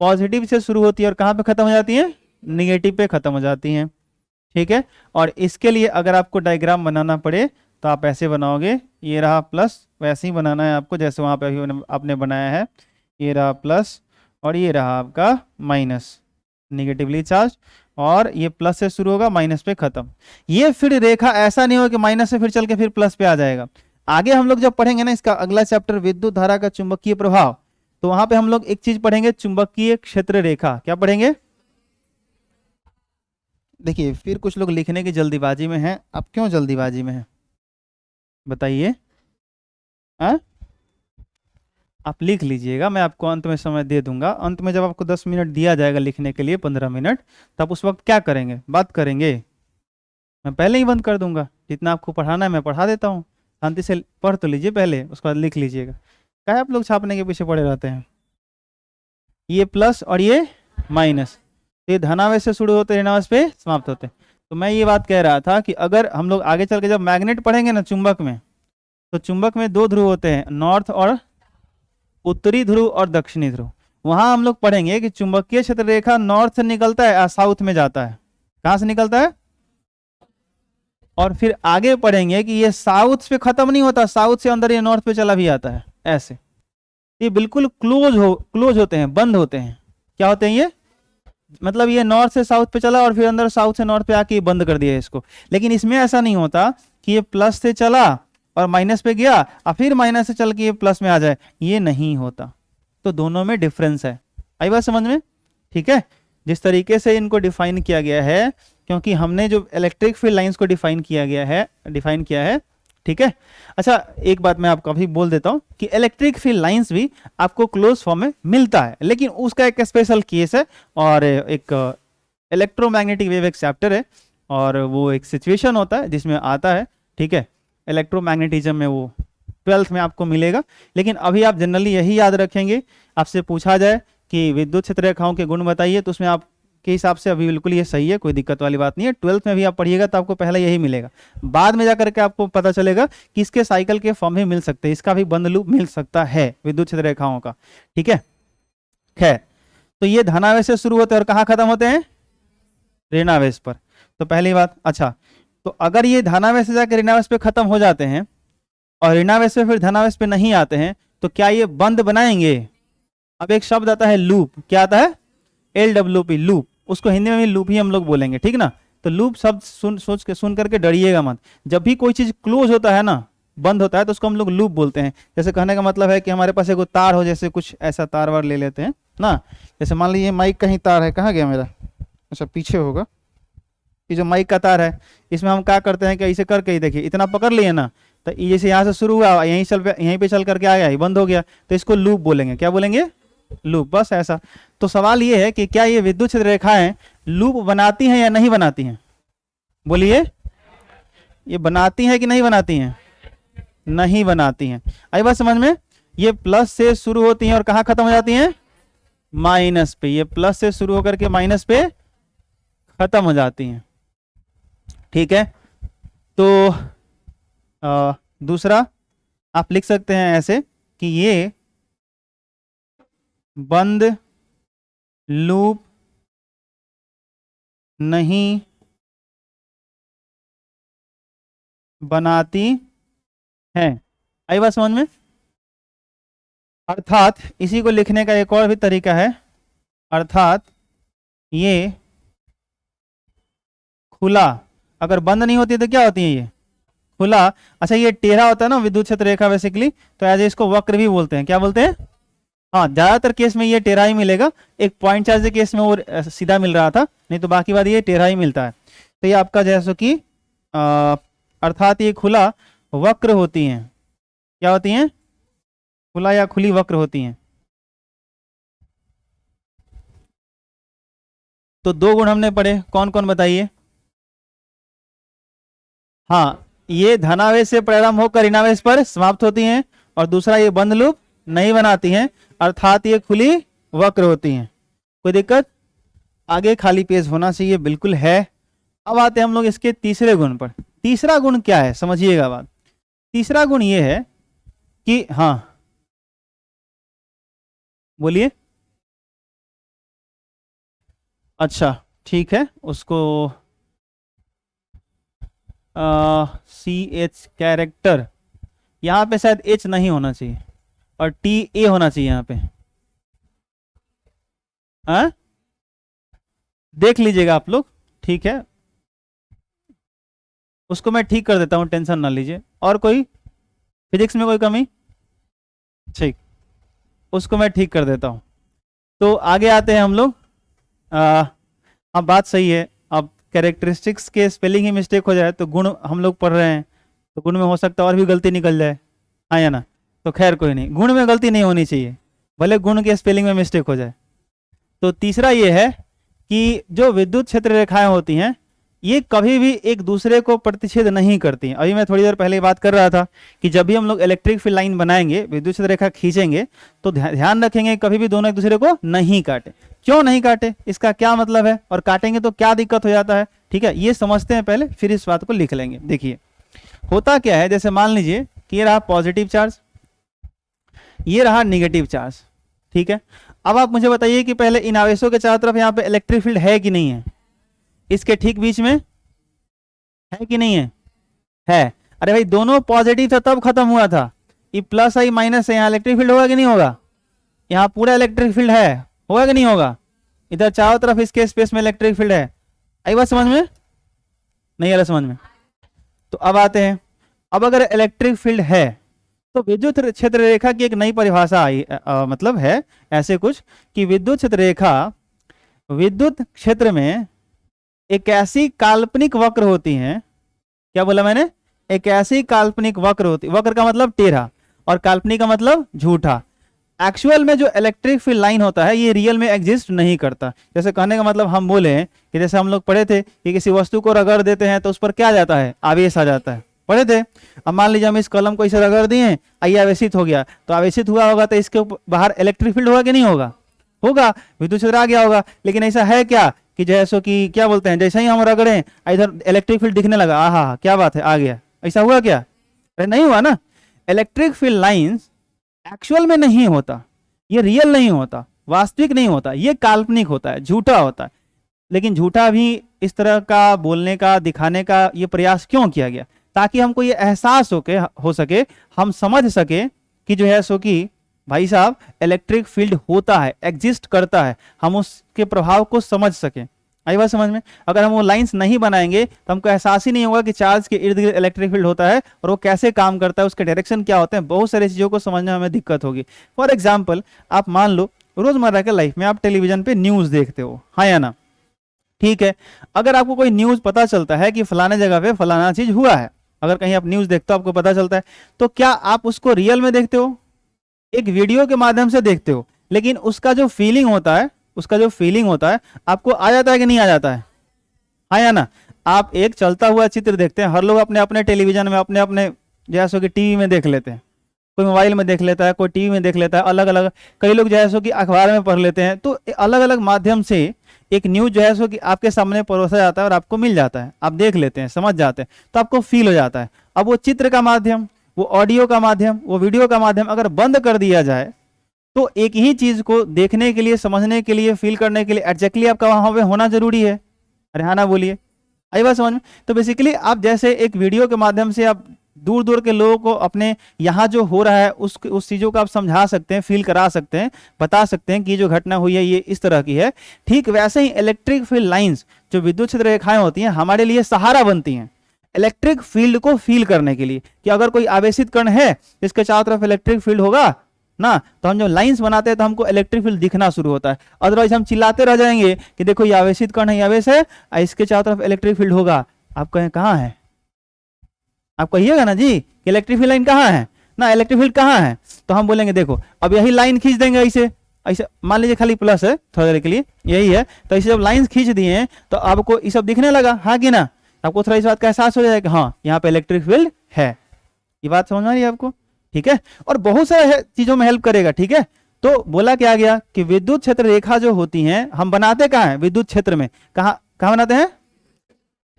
पॉजिटिव से शुरू होती है और कहाँ पे खत्म हो जाती हैं? निगेटिव पे खत्म हो जाती हैं। ठीक है, और इसके लिए अगर आपको डायग्राम बनाना पड़े तो आप ऐसे बनाओगे, ये रहा प्लस, वैसे ही बनाना है आपको जैसे वहां पे आपने बनाया है, ये रहा प्लस और ये रहा आपका माइनस, निगेटिवली चार्ज, और ये प्लस से शुरू होगा माइनस पे खत्म। ये फिर रेखा ऐसा नहीं हो कि माइनस से फिर चल के फिर प्लस पे आ जाएगा। आगे हम लोग जब पढ़ेंगे ना इसका अगला चैप्टर, विद्युत धारा का चुंबकीय प्रभाव, तो वहां पे हम लोग एक चीज पढ़ेंगे, चुंबकीय क्षेत्र रेखा। क्या पढ़ेंगे? देखिए, फिर कुछ लोग लिखने की जल्दीबाजी में हैं। आप क्यों जल्दीबाजी में हैं बताइए? हाँ, आप लिख लीजिएगा, मैं आपको अंत में समय दे दूंगा। अंत में जब आपको 10 मिनट दिया जाएगा लिखने के लिए, 15 मिनट, तब उस वक्त क्या करेंगे, बात करेंगे। मैं पहले ही बंद कर दूंगा, जितना आपको पढ़ाना है मैं पढ़ा देता हूँ। शांति से पढ़ तो लीजिए पहले, उसके बाद लिख लीजिएगा। क्या है आप लोग छापने के पीछे पड़े रहते हैं। ये प्लस और ये माइनस, तो ये धनावेश से शुरू होते ऋणावेश पे समाप्त होते हैं। तो मैं ये बात कह रहा था कि अगर हम लोग आगे चल के जब मैग्नेट पढ़ेंगे ना, चुंबक में, तो चुंबक में 2 ध्रुव होते हैं, नॉर्थ और उत्तरी ध्रुव और दक्षिणी ध्रुव। वहां हम लोग पढ़ेंगे कि चुंबकीय क्षेत्र रेखा नॉर्थ से निकलता है और साउथ में जाता है। कहां से निकलता है, और फिर आगे पढ़ेंगे कि ये साउथ पे खत्म नहीं होता, साउथ से अंदर ये नॉर्थ पे चला भी आता है। ऐसे ये बिल्कुल क्लोज होते हैं, बंद होते हैं। क्या होते हैं ये, मतलब ये नॉर्थ से साउथ पे चला और फिर अंदर साउथ से नॉर्थ पे आके बंद कर दिया इसको। लेकिन इसमें ऐसा नहीं होता कि ये प्लस से चला और माइनस पे गया और फिर माइनस से चल के ये प्लस में आ जाए, ये नहीं होता। तो दोनों में डिफरेंस है। आई बात समझ में, ठीक है। जिस तरीके से इनको डिफाइन किया गया है, क्योंकि हमने जो इलेक्ट्रिक फील्ड लाइंस को डिफाइन किया है, ठीक है। अच्छा, एक बात मैं आपको अभी बोल देता हूं कि इलेक्ट्रिक फील्ड लाइंस भी आपको क्लोज फॉर्म में मिलता है, लेकिन उसका एक स्पेशल केस है, और एक इलेक्ट्रोमैग्नेटिक वेव एक चैप्टर है, और वो एक सिचुएशन होता है जिसमें आता है, ठीक है। इलेक्ट्रोमैग्नेटिज्म में वो 12th में आपको मिलेगा। लेकिन अभी आप जनरली यही याद रखेंगे, आपसे पूछा जाए कि विद्युत क्षेत्र रेखाओं के गुण बताइए, तो उसमें आप के हिसाब से अभी बिल्कुल ये सही है, कोई दिक्कत वाली बात नहीं है। 12th में भी आप पढ़िएगा तो आपको पहला यही मिलेगा, बाद में जाकर के आपको पता चलेगा कि इसके साइकिल के फॉर्म भी मिल सकते हैं, इसका भी बंद लूप मिल सकता है विद्युत क्षेत्र रेखाओं का, ठीक है। खैर, तो ये धनावेश से शुरू होते हैं और कहाँ खत्म होते हैं, ऋणावेश पर। तो पहली बात, अच्छा, तो अगर ये धनावेश से जाकर ऋणावेश पे खत्म हो जाते हैं और ऋणावेश से फिर धनावेश पे नहीं आते हैं, तो क्या ये बंद बनाएंगे। अब एक शब्द आता है लूप, क्या आता है, LWP, लूप। उसको हिंदी में भी लूप ही हम लोग बोलेंगे, ठीक ना। तो लूप शब्द सुन करके डरिएगा मत। जब भी कोई चीज क्लोज होता है ना, बंद होता है, तो उसको हम लोग लूप बोलते हैं। जैसे कहने का मतलब है कि हमारे पास एक तार हो, जैसे कुछ ऐसा तार वार ले लेते हैं ना। जैसे मान लीजिए माइक का ही तार है, कहाँ गया मेरा, अच्छा पीछे होगा, ये जो माइक का तार है, इसमें हम क्या करते हैं कि ऐसे करके ही देखिए, इतना पकड़ लिए ना, तो जैसे यहाँ से शुरू हुआ, यहीं पे चल करके आ गया, बंद हो गया, तो इसको लूप बोलेंगे। क्या बोलेंगे, लूप, बस ऐसा। तो सवाल ये है कि क्या ये विद्युत क्षेत्र रेखाएं लूप बनाती हैं या नहीं बनाती हैं, बोलिए। ये बनाती हैं कि नहीं बनाती हैं, नहीं बनाती हैं। आई बात समझ में। ये प्लस से शुरू होती हैं और कहाँ खत्म हो जाती हैं, माइनस पे। ये प्लस से शुरू होकर के माइनस पे खत्म हो जाती हैं, ठीक है। तो दूसरा आप लिख सकते हैं ऐसे कि ये बंद लूप नहीं बनाती हैं। आई बात समझ में। अर्थात इसी को लिखने का एक और भी तरीका है, अर्थात ये खुला, अगर बंद नहीं होती तो क्या होती है, ये खुला। अच्छा, ये टेढ़ा होता है ना विद्युत क्षेत्र रेखा बेसिकली, तो एज इसको वक्र भी बोलते हैं। क्या बोलते हैं, हाँ, ज्यादातर केस में ये टेढ़ा ही मिलेगा। एक पॉइंट चार्ज के केस में वो सीधा मिल रहा था, नहीं तो बाकी बात ये टेढ़ा ही मिलता है। तो ये आपका जैसे कि अर्थात ये खुला वक्र होती हैं। क्या होती हैं, खुला या खुली वक्र होती हैं। तो 2 गुण हमने पढ़े, कौन कौन बताइए। हाँ, ये धनावेश से प्रारंभ होकर ऋणावेश पर समाप्त होती हैं, और दूसरा ये बंद लूप नहीं बनाती हैं, अर्थात ये खुली वक्र होती हैं। कोई दिक्कत, आगे खाली पेज होना चाहिए, बिल्कुल है। अब आते हैं हम लोग इसके तीसरे गुण पर। तीसरा गुण क्या है, समझिएगा बात। तीसरा गुण ये है कि, हाँ बोलिए, अच्छा ठीक है, उसको CH कैरेक्टर, यहाँ पे शायद H नहीं होना चाहिए और TA होना चाहिए यहाँ पे। हाँ, देख लीजिएगा आप लोग, ठीक है, उसको मैं ठीक कर देता हूँ, टेंशन ना लीजिए। और कोई फिजिक्स में कोई कमी, ठीक, उसको मैं ठीक कर देता हूँ। तो आगे आते हैं हम लोग। अब बात सही है, अब कैरेक्टरिस्टिक्स के स्पेलिंग ही मिस्टेक हो जाए तो गुण हम लोग पढ़ रहे हैं, तो गुण में हो सकता है और भी गलती निकल जाए, हाँ या ना। तो खैर कोई नहीं, गुण में गलती नहीं होनी चाहिए, भले गुण के स्पेलिंग में मिस्टेक हो जाए। तो तीसरा ये है कि जो विद्युत क्षेत्र रेखाएं होती हैं ये कभी भी एक दूसरे को प्रतिच्छेद नहीं करती हैं। अभी मैं थोड़ी देर पहले बात कर रहा था कि जब भी हम लोग इलेक्ट्रिक फील्ड लाइन बनाएंगे, विद्युत क्षेत्र रेखा खींचेंगे, तो ध्यान रखेंगे कभी भी दोनों एक दूसरे को नहीं काटे। क्यों नहीं काटे, इसका क्या मतलब है, और काटेंगे तो क्या दिक्कत हो जाता है, ठीक है, ये समझते हैं पहले, फिर इस बात को लिख लेंगे। देखिए होता क्या है, जैसे मान लीजिए कि ये रहा पॉजिटिव चार्ज, ये रहा निगेटिव चार्ज, ठीक है। अब आप मुझे बताइए कि पहले इन आवेशों के चारों तरफ यहाँ पे इलेक्ट्रिक फील्ड है कि नहीं है, इसके ठीक बीच में है कि नहीं है, है। अरे भाई दोनों पॉजिटिव था तब खत्म हुआ था, ये प्लस आई माइनस है, यहाँ इलेक्ट्रिक फील्ड होगा कि नहीं होगा, यहाँ पूरा इलेक्ट्रिक फील्ड है, होगा कि नहीं होगा, इधर चारों तरफ इसके स्पेस में इलेक्ट्रिक फील्ड है। आई बात समझ में, नहीं आ रहा समझ में? तो अब आते हैं, अब अगर इलेक्ट्रिक फील्ड है तो विद्युत क्षेत्र रेखा की एक नई परिभाषा आई, मतलब है ऐसे कुछ कि विद्युत क्षेत्र रेखा विद्युत क्षेत्र में एक ऐसी काल्पनिक वक्र होती है, क्या बोला मैंने, एक ऐसी काल्पनिक वक्र होती, वक्र का मतलब टेढ़ा और काल्पनिक का मतलब झूठा। एक्चुअल में जो इलेक्ट्रिक फील्ड लाइन होता है ये रियल में एग्जिस्ट नहीं करता। जैसे कहने का मतलब हम बोले कि जैसे हम लोग पढ़े थे कि किसी वस्तु को रगड़ देते हैं तो उस पर क्या जाता है, आवेश आ जाता है, पढ़े थे। अब मान लीजिए हम इस कलम को इसे रगड़ दिए, आइए आवेशित हो गया, तो आवेशित हुआ होगा तो इसके बाहर इलेक्ट्रिक फील्ड होगा कि नहीं होगा, होगा, विद्युत क्षेत्र आ गया होगा। लेकिन ऐसा है क्या कि जैसो कि क्या बोलते हैं, जैसे ही हम रगड़े इधर इलेक्ट्रिक फील्ड दिखने लगा, आहा क्या बात है आ गया, ऐसा हुआ क्या, अरे नहीं हुआ ना। इलेक्ट्रिक फील्ड लाइंस एक्चुअल में नहीं होता, ये रियल नहीं होता, वास्तविक नहीं होता, ये काल्पनिक होता है, झूठा होता है। लेकिन झूठा भी इस तरह का बोलने का, दिखाने का ये प्रयास क्यों किया गया, ताकि हमको ये एहसास हो सके, हम समझ सके कि जो है सो कि भाई साहब इलेक्ट्रिक फील्ड होता है, एग्जिस्ट करता है, हम उसके प्रभाव को समझ सकें। आई बात समझ में? अगर हम वो लाइंस नहीं बनाएंगे तो हमको एहसास ही नहीं होगा कि चार्ज के इर्द गिर्द इलेक्ट्रिक फील्ड होता है और वो कैसे काम करता है, उसके डायरेक्शन क्या होते हैं, बहुत सारी चीज़ों को समझने में हमें दिक्कत होगी। फॉर एग्जाम्पल आप मान लो रोजमर्रा के लाइफ में आप टेलीविजन पे न्यूज़ देखते हो, हाँ या ना, ठीक है। अगर आपको कोई न्यूज़ पता चलता है कि फलाने जगह पे फलाना चीज हुआ है, अगर कहीं आप न्यूज़ देखते हो आपको पता चलता है, तो क्या आप उसको रियल में देखते हो, एक वीडियो के माध्यम से देखते हो, लेकिन उसका जो फीलिंग होता है, उसका जो फीलिंग होता है आपको आ जाता है कि नहीं आ जाता है, हाँ या ना। आप एक चलता हुआ चित्र देखते हैं, हर लोग अपने अपने टेलीविजन में, अपने अपने जैसो कि टीवी में देख लेते हैं, कोई मोबाइल में देख लेता है, कोई टीवी में देख लेता है, अलग अलग, कई लोग जो है सो कि अखबार में पढ़ लेते हैं। तो अलग अलग माध्यम से एक न्यूज जो है सो कि आपके सामने परोसा जाता है और आपको मिल जाता है, आप देख लेते हैं, समझ जाते हैं, तो आपको फील हो जाता है। अब वो चित्र का माध्यम, वो ऑडियो का माध्यम, वो वीडियो का माध्यम अगर बंद कर दिया जाए तो एक ही चीज को देखने के लिए, समझने के लिए, फील करने के लिए एग्जैक्टली आपका वहां पे होना जरूरी है। अरे हाँ ना बोलिए, आई बात समझ में? तो बेसिकली आप जैसे एक वीडियो के माध्यम से आप दूर दूर के लोगों को अपने यहाँ जो हो रहा है उस चीज़ों को आप समझा सकते हैं, फील करा सकते हैं, बता सकते हैं कि जो घटना हुई है ये इस तरह की है। ठीक वैसे ही इलेक्ट्रिक फील्ड लाइंस, जो विद्युत क्षेत्र रेखाएं होती हैं, हमारे लिए सहारा बनती हैं इलेक्ट्रिक फील्ड को फील करने के लिए, कि अगर कोई आवेशित कण है इसके चारों तरफ इलेक्ट्रिक फील्ड होगा ना, तो हम जो लाइंस बनाते हैं तो हमको इलेक्ट्रिक फील्ड दिखना शुरू होता है। अदरवाइज हम चिल्लाते रह जाएंगे कि देखो ये आवेशित कण है, ये आवेश है, इसके चारों तरफ इलेक्ट्रिक फील्ड होगा। आप कहें कहाँ है, आप कहिएगा ना जी कि इलेक्ट्रिक फील्ड लाइन कहाँ है ना, इलेक्ट्रिक फील्ड कहाँ है, तो हम बोलेंगे देखो अब यही लाइन खींच देंगे, ऐसे ऐसे मान लीजिए खाली प्लस है थोड़ी देर के लिए, यही है, तो ऐसे जब लाइंस खींच दिए तो आपको ये सब दिखने लगा, हाँ कि ना, आपको थोड़ा इस बात का एहसास हो जाएगा कि हाँ यहाँ पे इलेक्ट्रिक फील्ड है। ये बात समझ में आ रही है आपको? ठीक है, और बहुत सारे चीजों में हेल्प करेगा। ठीक है, तो बोला क्या गया कि विद्युत क्षेत्र रेखा जो होती हैं हम बनाते कहाँ हैं, विद्युत क्षेत्र में, कहाँ बनाते हैं?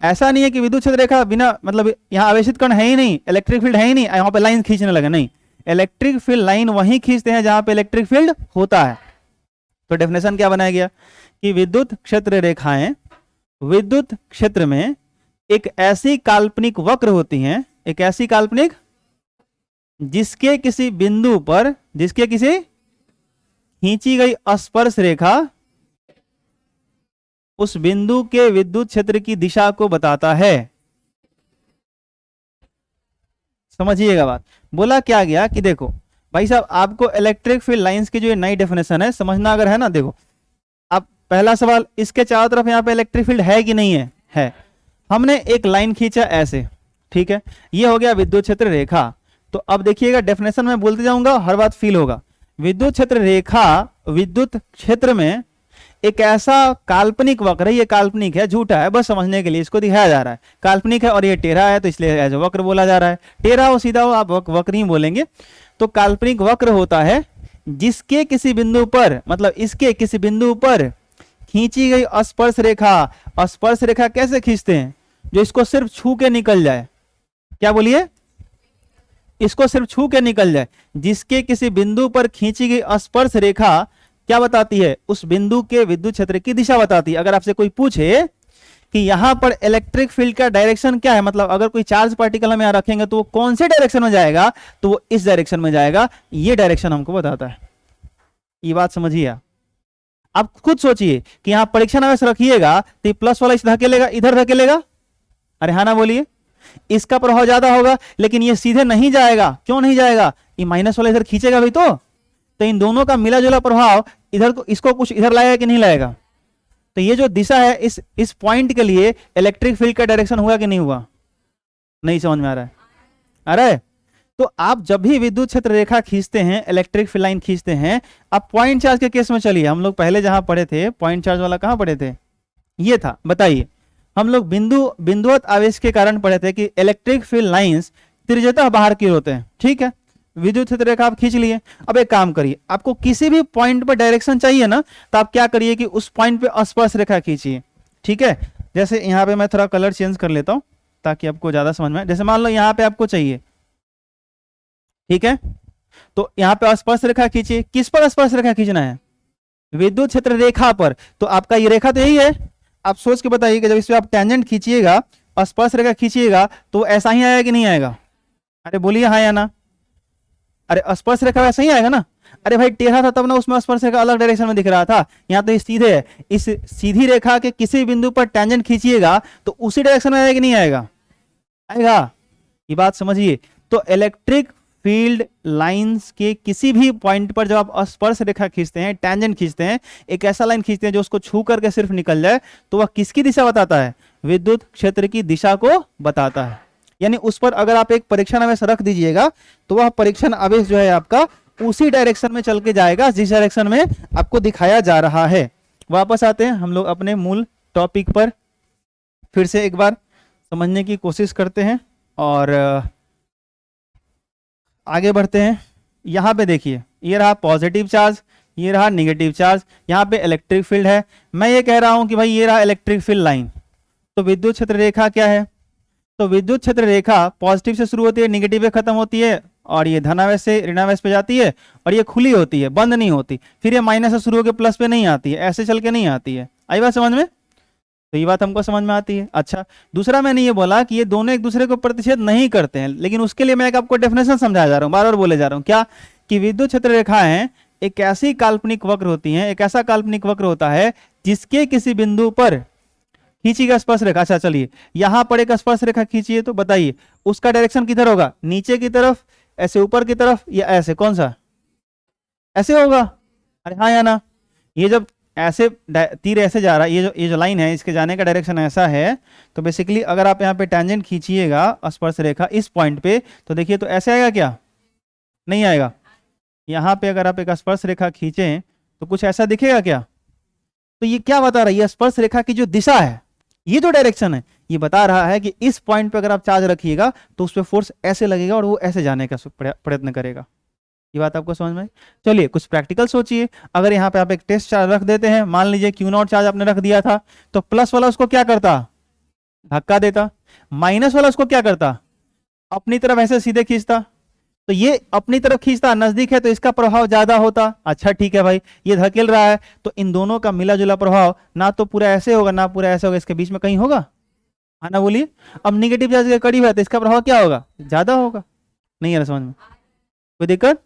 ऐसा नहीं है कि विद्युत क्षेत्र रेखा बिना मतलब यहाँ आवेशित कण है ही नहीं, इलेक्ट्रिक फील्ड है ही नहीं, यहाँ पे लाइन खींचने लगे, नहीं, इलेक्ट्रिक फील्ड लाइन वहीं खींचते हैं जहां पे इलेक्ट्रिक फील्ड होता है। तो डेफिनेशन क्या बनाया गया कि विद्युत क्षेत्र रेखाएं विद्युत क्षेत्र में एक ऐसी काल्पनिक वक्र होती हैं, एक ऐसी काल्पनिक जिसके किसी बिंदु पर, जिसके किसी खींची गई स्पर्श रेखा उस बिंदु के विद्युत क्षेत्र की दिशा को बताता है। समझिएगा बात। बोला क्या गया कि देखो भाई साहब आपको इलेक्ट्रिक फील्ड लाइंस की जो ये नई डेफिनेशन है समझना अगर है ना, देखो अब पहला सवाल, इसके चारों तरफ यहाँ पे इलेक्ट्रिक फील्ड है कि नहीं है? है। हमने एक लाइन खींचा ऐसे, ठीक है, ये हो गया विद्युत क्षेत्र रेखा। तो अब देखिएगा डेफिनेशन में बोलते जाऊंगा, हर बात फील होगा। विद्युत क्षेत्र रेखा विद्युत क्षेत्र में एक ऐसा काल्पनिक वक्र है, ये काल्पनिक है, झूठा है, बस समझने के लिए इसको दिखाया जा रहा है। काल्पनिक है और ये टेढ़ा है तो इसलिए एज वक्र बोला जा रहा है। टेढ़ा हो सीधा हो आप वक्र ही बोलेंगे। तो काल्पनिक वक्र होता है जिसके किसी बिंदु पर, मतलब इसके किसी बिंदु पर खींची गई स्पर्श रेखा, स्पर्श रेखा कैसे खींचते हैं, जो इसको सिर्फ छू के निकल जाए। क्या बोलिए, इसको सिर्फ छू के निकल जाए। जिसके किसी बिंदु पर खींची गई स्पर्श रेखा क्या बताती है, उस बिंदु के विद्युत क्षेत्र की दिशा बताती है। अगर आपसे कोई पूछे कि यहां पर इलेक्ट्रिक फील्ड का डायरेक्शन क्या है, मतलब अगर कोई चार्ज पार्टिकल हम यहां रखेंगे तो वो कौन से डायरेक्शन में जाएगा, तो वो इस डायरेक्शन में जाएगा। ये डायरेक्शन हमको बताता है। ये बात समझिए। आप खुद सोचिए कि यहां परीक्षण आवेश रखिएगा तो प्लस वाला इस धकेलेगा, इधर धकेलेगा, अरे हाँ ना बोलिए, इसका प्रभाव ज्यादा होगा, लेकिन ये सीधे नहीं जाएगा। क्यों नहीं जाएगा, ये माइनस वाला इधर खींचेगा भी तो इन दोनों का मिला जुला प्रभाव इधर को, इसको कुछ इधर लाएगा कि नहीं लाएगा। तो ये जो दिशा है इस पॉइंट के लिए इलेक्ट्रिक फील्ड का डायरेक्शन हुआ कि नहीं हुआ, नहीं समझ में आ रहा है। अरे तो आप जब भी विद्युत क्षेत्र रेखा खींचते हैं, इलेक्ट्रिक फील्ड लाइन खींचते हैं, आप पॉइंट चार्ज के केस में चलिए। हम लोग पहले जहां पढ़े थे पॉइंट चार्ज वाला, कहां पढ़े थे, ये था, बताइए। हम लोग बिंदुवत आवेश के कारण पढ़े थे कि इलेक्ट्रिक फील्ड लाइंस त्रिज्यतः बाहर की होते हैं। ठीक है, विद्युत क्षेत्र रेखा आप खींच लिए। अब एक काम करिए, आपको किसी भी पॉइंट पर डायरेक्शन चाहिए ना, तो आप क्या करिए कि उस पॉइंट पे स्पर्श रेखा खींचिए। ठीक है, जैसे यहाँ पे मैं थोड़ा कलर चेंज कर लेता हूं ताकि आपको ज्यादा समझ में आए। जैसे मान लो यहाँ पे आपको चाहिए, ठीक है, तो यहाँ पे स्पर्श रेखा खींचिए। किस पर स्पर्श रेखा खींचना है, विद्युत क्षेत्र रेखा पर। तो आपका ये रेखा तो यही है। आप सोच के बताइए कि जब इस पे आप टेंजेंट खींचिएगा, स्पर्श रेखा खींचिएगा, तो ऐसा ही आएगा कि नहीं आएगा, अरे बोलिए हाँ या ना। अरे स्पर्श रेखा वैसा ही आएगा ना। अरे भाई टेढ़ा था तब ना उसमें स्पर्श रेखा अलग डायरेक्शन में दिख रहा था, यहाँ तो सीधे है। इस सीधी रेखा के किसी बिंदु पर टेंजेंट खींचिएगा तो उसी डायरेक्शन में आएगा कि नहीं आएगा, आएगा। ये बात समझिए। तो इलेक्ट्रिक फील्ड लाइंस के किसी भी पॉइंट पर जब आप स्पर्श रेखा खींचते हैं, टेंजेंट खींचते हैं, एक ऐसा लाइन खींचते हैं जो उसको छू करके सिर्फ निकल जाए, तो वह किसकी दिशा बताता है, विद्युत क्षेत्र की दिशा को बताता है। यानी उस पर अगर आप एक परीक्षण आवेश रख दीजिएगा तो वह परीक्षण आवेश जो है आपका उसी डायरेक्शन में चल के जाएगा जिस डायरेक्शन में आपको दिखाया जा रहा है। वापस आते हैं हम लोग अपने मूल टॉपिक पर, फिर से एक बार समझने की कोशिश करते हैं और आगे बढ़ते हैं। यहाँ पे देखिए, ये रहा पॉजिटिव चार्ज, ये रहा नेगेटिव चार्ज, यहाँ पे इलेक्ट्रिक फील्ड है। मैं ये कह रहा हूं कि भाई ये रहा इलेक्ट्रिक फील्ड लाइन, तो विद्युत क्षेत्र रेखा क्या है, तो विद्युत क्षेत्र रेखा पॉजिटिव से शुरू होती है, नेगेटिव पे खत्म होती है, और ये धनावेश से ऋणावेश पे जाती है, और ये खुली होती है, बंद नहीं होती। फिर ये माइनस से शुरू होकर प्लस पे नहीं आती है, ऐसे चल के नहीं आती है। आई बात समझ में, तो ये बात हमको समझ में आती है। अच्छा, दूसरा मैंने ये बोला कि ये दोनों एक दूसरे को प्रतिच्छेद नहीं करते हैं, लेकिन उसके लिए मैं एक आपको डेफिनेशन समझाया जा रहा हूँ, बार बार बोले जा रहा हूँ। क्या कि विद्युत क्षेत्र रेखाएं एक ऐसी काल्पनिक वक्र होती हैं, एक ऐसा काल्पनिक वक्र होता है जिसके किसी बिंदु पर खींचिएगा स्पर्श रेखा। अच्छा चलिए, यहां पर एक स्पर्श रेखा खींचिए, तो बताइए उसका डायरेक्शन किधर होगा, नीचे की तरफ, ऐसे ऊपर की तरफ, या ऐसे, कौन सा, ऐसे होगा, अरे हाँ या ना। ये जब ऐसे तीर ऐसे जा रहा है, ये जो लाइन है इसके जाने का डायरेक्शन ऐसा है, तो बेसिकली अगर आप यहाँ पे टेंजेंट खींचिएगा स्पर्श रेखा इस पॉइंट पे, तो देखिए तो ऐसे आएगा क्या, नहीं आएगा। यहाँ पे अगर आप एक स्पर्श रेखा खींचें तो कुछ ऐसा दिखेगा क्या, तो ये क्या बता रहा है, ये स्पर्श रेखा की जो दिशा है, ये जो डायरेक्शन है, ये बता रहा है कि इस पॉइंट पे अगर आप चार्ज रखिएगा तो उस पर फोर्स ऐसे लगेगा और वो ऐसे जाने का प्रयत्न करेगा। ये बात आपको समझ में आई। चलिए कुछ प्रैक्टिकल सोचिए। अगर यहाँ पे आप एक टेस्ट चार्ज रख देते हैं, मान लीजिए Q0 चार्ज आपने रख दिया था, तो प्लस वाला उसको क्या करता, धक्का देता, माइनस वाला उसको क्या करता, अपनी तरफ ऐसे सीधे खींचता। तो ये अपनी तरफ खींचता, नजदीक है तो इसका प्रभाव ज्यादा होता। अच्छा ठीक है भाई, ये धकेल रहा है तो इन दोनों का मिला जुला प्रभाव ना तो पूरा ऐसे होगा ना पूरा ऐसे होगा, इसके बीच में कहीं होगा, हाँ ना बोलिए। अब निगेटिव चार्ज के करीब है तो इसका प्रभाव क्या होगा, ज्यादा होगा। नहीं है ना समझ में, कोई दिक्कत।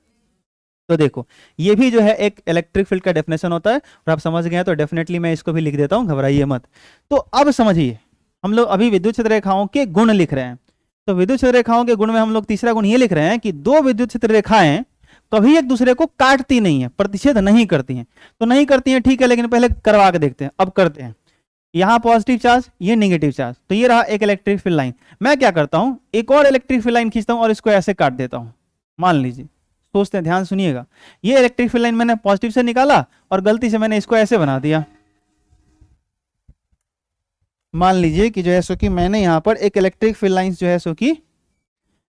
तो देखो ये भी जो है एक इलेक्ट्रिक फील्ड का डेफिनेशन होता है, और आप समझ गए तो डेफिनेटली मैं इसको भी लिख देता हूं, घबराइए मत। तो अब समझिए, हम लोग अभी विद्युत क्षेत्र रेखाओं के गुण लिख रहे हैं। तो विद्युत क्षेत्र रेखाओं के गुण में हम लोग तीसरा गुण ये लिख रहे हैं कि दो विद्युत क्षेत्र रेखाएं कभी एक दूसरे को काटती नहीं है, प्रतिच्छेद नहीं करती हैं। तो नहीं करती हैं ठीक है, लेकिन पहले करवा के देखते हैं। अब करते हैं। यहाँ पॉजिटिव चार्ज, ये नेगेटिव चार्ज, तो ये रहा एक इलेक्ट्रिक फील्ड लाइन। मैं क्या करता हूँ, एक और इलेक्ट्रिक फील्ड लाइन खींचता हूँ और इसको ऐसे काट देता हूँ। मान लीजिए, सोचते हैं, ध्यान सुनिएगा, ये इलेक्ट्रिक फील्ड लाइन मैंने पॉजिटिव से निकाला और गलती से मैंने इसको ऐसे बना दिया। मान लीजिए कि जो है सो कि मैंने यहाँ पर एक इलेक्ट्रिक फील्ड लाइन जो है सो कि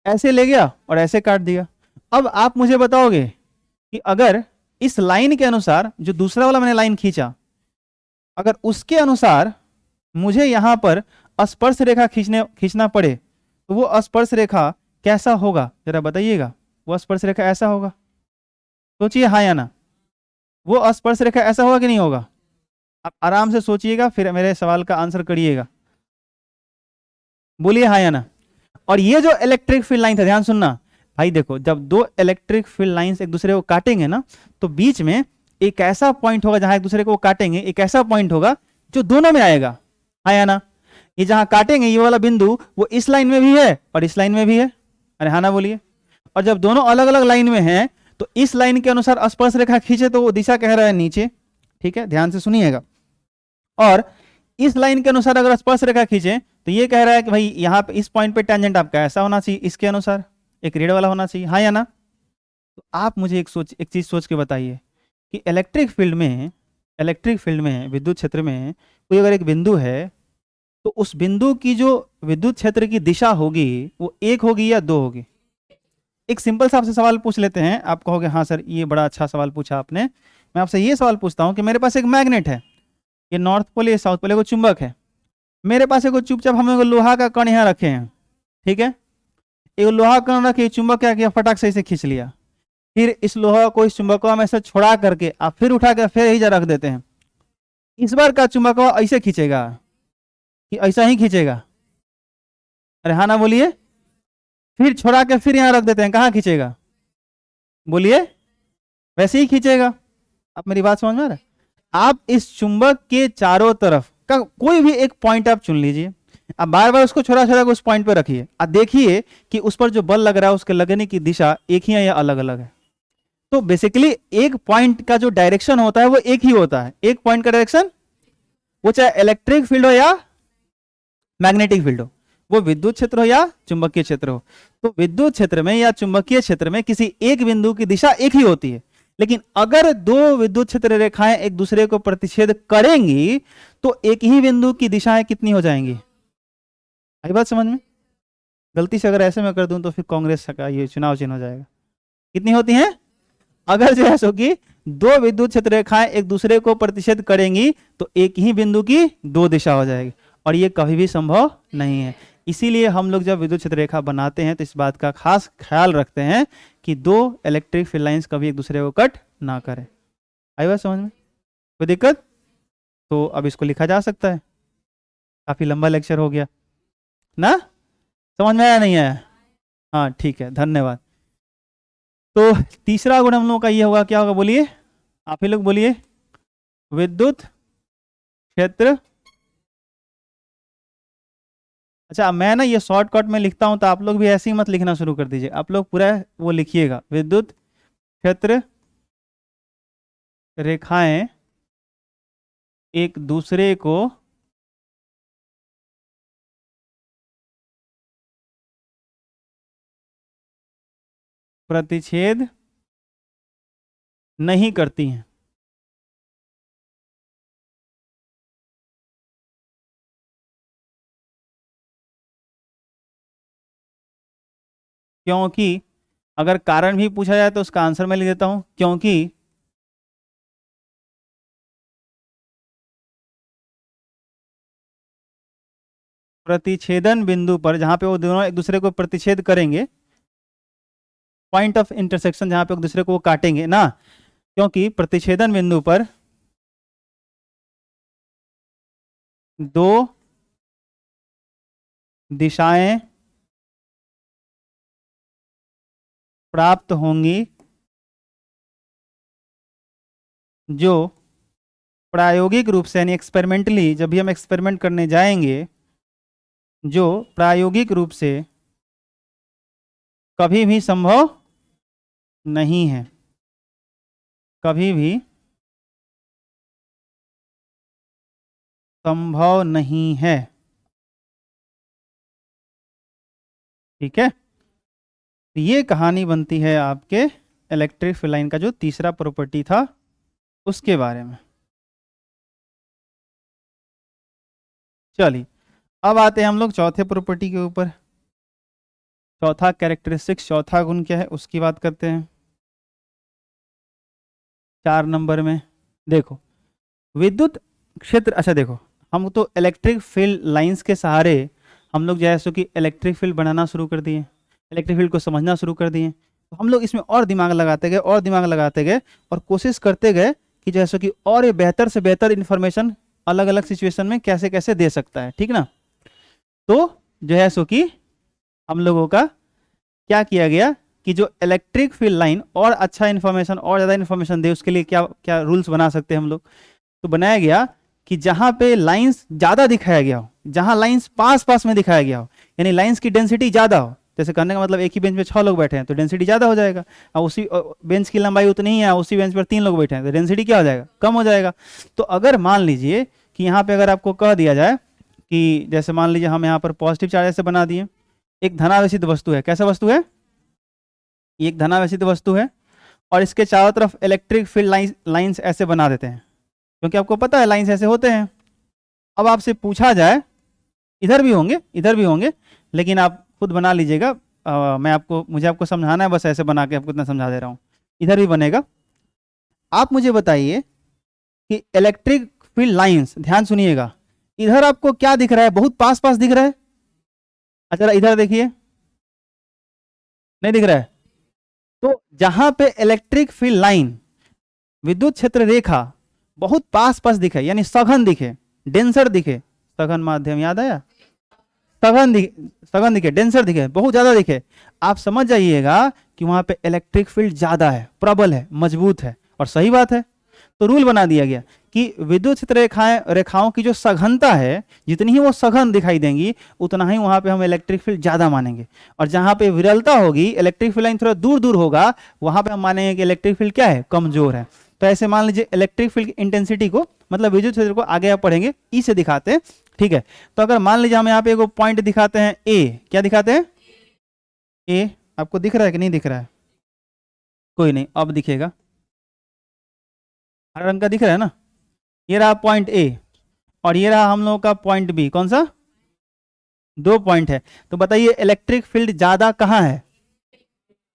ऐसे ले गया और ऐसे काट दिया। अब आप मुझे बताओगे कि अगर इस लाइन के अनुसार जो दूसरा वाला मैंने लाइन खींचा, अगर उसके अनुसार मुझे यहां पर स्पर्श रेखा खींचना पड़े तो वो स्पर्श रेखा कैसा होगा, जरा बताइएगा। वो स्पर्श रेखा ऐसा होगा, सोचिए हाँ या ना। वो स्पर्श रेखा ऐसा होगा कि नहीं होगा? आप आराम से सोचिएगा, फिर मेरे सवाल का आंसर करिएगा, बोलिए हाँ या ना। और ये जो इलेक्ट्रिक फील्ड लाइन था, ध्यान सुनना भाई, देखो जब दो इलेक्ट्रिक फील्ड लाइंस एक दूसरे को काटेंगे ना, तो बीच में एक ऐसा पॉइंट होगा जहां एक दूसरे को काटेंगे, एक ऐसा पॉइंट होगा जो दोनों में आएगा, हाँ या ना। ये जहां काटेंगे ये वाला बिंदु, वो इस लाइन में भी है और इस लाइन में भी है, अरे हाँ ना बोलिए। और जब दोनों अलग अलग लाइन में हैं तो इस लाइन के अनुसार स्पर्श रेखा खींचे तो वो दिशा कह रहा है नीचे, ठीक है, ध्यान से सुनिएगा। और इस लाइन के अनुसार अगर स्पर्श रेखा खींचे तो ये कह रहा है कि भाई यहाँ पे इस पॉइंट पे टेंजेंट आपका ऐसा होना चाहिए, इसके अनुसार एक रेड वाला होना चाहिए, हाँ या ना। तो आप मुझे एक चीज सोच के बताइए कि इलेक्ट्रिक फील्ड में विद्युत क्षेत्र में कोई अगर एक बिंदु है तो उस बिंदु की जो विद्युत क्षेत्र की दिशा होगी वो एक होगी या दो होगी? एक सिंपल सा आपसे सवाल पूछ लेते हैं, आप कहोगे हाँ सर ये बड़ा अच्छा सवाल पूछा आपने। मैं आपसे ये सवाल पूछता हूँ कि मेरे पास एक मैग्नेट है, ये नॉर्थ पोल, ये साउथ पोल, को चुंबक है। मेरे पास एक चुपचाप हम एक लोहा का कण यहाँ रखे हैं, ठीक है। एक लोहा कण रखे, चुंबक क्या किया, फटाक से इसे खींच लिया। फिर इस लोहा को इस चुंबक में से छोड़ा करके आप फिर उठा कर फिर यही रख देते हैं। इस बार का चुंबक ऐसे खींचेगा कि ऐसा ही खींचेगा? अरे हाँ ना बोलिए। फिर छोड़ा के फिर यहाँ रख देते हैं, कहाँ खींचेगा बोलिए? वैसे ही खींचेगा। आप मेरी बात समझ में आ रहा है? आप इस चुंबक के चारों तरफ का कोई भी एक पॉइंट आप चुन लीजिए, आप बार बार उसको छोड़ा छोड़ा उस पॉइंट पर रखिए, आप देखिए कि उस पर जो बल लग रहा है उसके लगने की दिशा एक ही है या अलग अलग है। तो बेसिकली एक पॉइंट का जो डायरेक्शन होता है वो एक ही होता है, एक पॉइंट का डायरेक्शन, वो चाहे इलेक्ट्रिक फील्ड हो या मैग्नेटिक फील्ड हो, वो विद्युत क्षेत्र हो या चुंबकीय क्षेत्र हो। तो विद्युत क्षेत्र में या चुंबकीय क्षेत्र में किसी एक बिंदु की दिशा एक ही होती है, लेकिन अगर दो विद्युत क्षेत्र रेखाएं एक दूसरे को प्रतिच्छेद करेंगी तो एक ही बिंदु की दिशाएं कितनी हो जाएंगी? आई बात समझ में? गलती से अगर ऐसे में कर दूं तो फिर कांग्रेस का ये चुनाव चिन्ह हो जाएगा। कितनी होती हैं? अगर जो है सो कि दो विद्युत क्षेत्र रेखाएं एक दूसरे को प्रतिच्छेद करेंगी तो एक ही बिंदु की दो दिशा हो जाएगी, और ये कभी भी संभव नहीं है। इसीलिए हम लोग जब विद्युत क्षेत्र रेखा बनाते हैं तो इस बात का खास ख्याल रखते हैं कि दो इलेक्ट्रिक फील्ड लाइंस कभी एक दूसरे को कट ना करें। आई बात समझ में? कोई दिक्कत? तो अब इसको लिखा जा सकता है। काफी लंबा लेक्चर हो गया ना, समझ में आया नहीं आया? हाँ ठीक है, धन्यवाद। तो तीसरा गुण हम लोगों का ये होगा, क्या होगा बोलिए, आप ही लोग बोलिए। विद्युत क्षेत्र, अच्छा मैं ना ये शॉर्टकट में लिखता हूं तो आप लोग भी ऐसे ही मत लिखना शुरू कर दीजिए, आप लोग पूरा वो लिखिएगा। विद्युत क्षेत्र रेखाएं एक दूसरे को प्रतिच्छेद नहीं करती हैं। क्योंकि, अगर कारण भी पूछा जाए तो उसका आंसर मैं लिख देता हूं, क्योंकि प्रतिच्छेदन बिंदु पर, जहां पे वो दोनों एक दूसरे को प्रतिच्छेद करेंगे, पॉइंट ऑफ इंटरसेक्शन जहां पे एक दूसरे को वो काटेंगे ना, क्योंकि प्रतिच्छेदन बिंदु पर दो दिशाएं प्राप्त होंगी जो प्रायोगिक रूप से, यानी एक्सपेरिमेंटली, जब भी हम एक्सपेरिमेंट करने जाएंगे, जो प्रायोगिक रूप से कभी भी संभव नहीं है, कभी भी संभव नहीं है। ठीक है, तो ये कहानी बनती है आपके इलेक्ट्रिक फील्ड लाइन का जो तीसरा प्रॉपर्टी था उसके बारे में। चलिए, अब आते हैं हम लोग चौथे प्रॉपर्टी के ऊपर। चौथा कैरेक्टरिस्टिक्स, चौथा गुण क्या है उसकी बात करते हैं 4 नंबर में। देखो, विद्युत क्षेत्र, अच्छा देखो, हम तो इलेक्ट्रिक फील्ड लाइंस के सहारे हम लोग जैसे कि इलेक्ट्रिक फील्ड बनाना शुरू कर दिए, इलेक्ट्रिक फील्ड को समझना शुरू कर दिए। तो हम लोग इसमें और दिमाग लगाते गए और दिमाग लगाते गए और कोशिश करते गए कि जैसे कि और ये बेहतर से बेहतर इंफॉर्मेशन अलग अलग सिचुएशन में कैसे कैसे दे सकता है। ठीक ना, तो जो है सो कि हम लोगों का क्या किया गया कि जो इलेक्ट्रिक फील्ड लाइन और अच्छा इन्फॉर्मेशन और ज़्यादा इन्फॉर्मेशन दे उसके लिए क्या क्या रूल्स बना सकते हैं हम लोग। तो बनाया गया कि जहां पे लाइंस ज़्यादा दिखाया गया हो, जहां लाइंस पास पास में दिखाया गया हो, यानी लाइंस की डेंसिटी ज़्यादा हो, जैसे कहने का मतलब एक ही बेंच पे 6 लोग बैठे हैं तो डेंसिटी ज़्यादा हो जाएगा, और उसी बेंच की लंबाई उतनी ही है, उसी बेंच पर 3 लोग बैठे हैं तो डेंसिटी क्या हो जाएगा, कम हो जाएगा। तो अगर मान लीजिए कि यहाँ पे अगर आपको कह दिया जाए कि जैसे मान लीजिए हम यहाँ पर पॉजिटिव चार्ज ऐसे बना दिए, एक धनावेशित वस्तु है, कैसा वस्तु है, ये एक धनावेशित वस्तु है, और इसके चारों तरफ इलेक्ट्रिक फील्ड लाइंस ऐसे बना देते हैं, क्योंकि आपको पता है लाइंस ऐसे होते हैं। अब आपसे पूछा जाए, इधर भी होंगे इधर भी होंगे, लेकिन आप खुद बना लीजिएगा, मैं आपको मुझे आपको समझाना है, बस ऐसे बना के आपको इतना समझा दे रहा हूँ, इधर भी बनेगा। आप मुझे बताइए कि इलेक्ट्रिक फील्ड लाइंस, ध्यान सुनिएगा, इधर आपको क्या दिख रहा है, बहुत पास पास दिख रहा है। अच्छा इधर देखिए, नहीं दिख रहा है। तो जहां पे इलेक्ट्रिक फील्ड लाइन, विद्युत क्षेत्र रेखा बहुत पास पास दिखे, यानी सघन दिखे, डेंसर दिखे, सघन माध्यम याद आया, सघन दिखे, सघन दिखे, डेंसर दिखे, बहुत ज्यादा दिखे, आप समझ जाइएगा कि वहां पे इलेक्ट्रिक फील्ड ज्यादा है, प्रबल है, मजबूत है, और सही बात है। तो रूल बना दिया गया कि विद्युत क्षेत्र रेखाओं की जो सघनता है, जितनी ही वो सघन दिखाई देंगी उतना ही वहां पे हम इलेक्ट्रिक फील्ड ज्यादा मानेंगे, और जहां पे विरलता होगी, इलेक्ट्रिक फील्ड लाइन थोड़ा दूर दूर होगा, वहां पे हम मानेंगे कि इलेक्ट्रिक फील्ड क्या है, कमजोर है। तो ऐसे मान लीजिए इलेक्ट्रिक फील्ड की इंटेंसिटी को, मतलब विद्युत क्षेत्र को आगे आप पढ़ेंगे ई से दिखाते हैं। ठीक है, तो अगर मान लीजिए हम यहाँ पे एक पॉइंट दिखाते हैं ए, क्या दिखाते हैं, ए, आपको दिख रहा है कि नहीं दिख रहा है, कोई नहीं, अब दिखेगा, हरा रंग का दिख रहा है ना, ये रहा पॉइंट ए, और ये रहा हम लोगों का पॉइंट बी, कौन सा, 2 पॉइंट है। तो बताइए इलेक्ट्रिक फील्ड ज्यादा कहाँ है,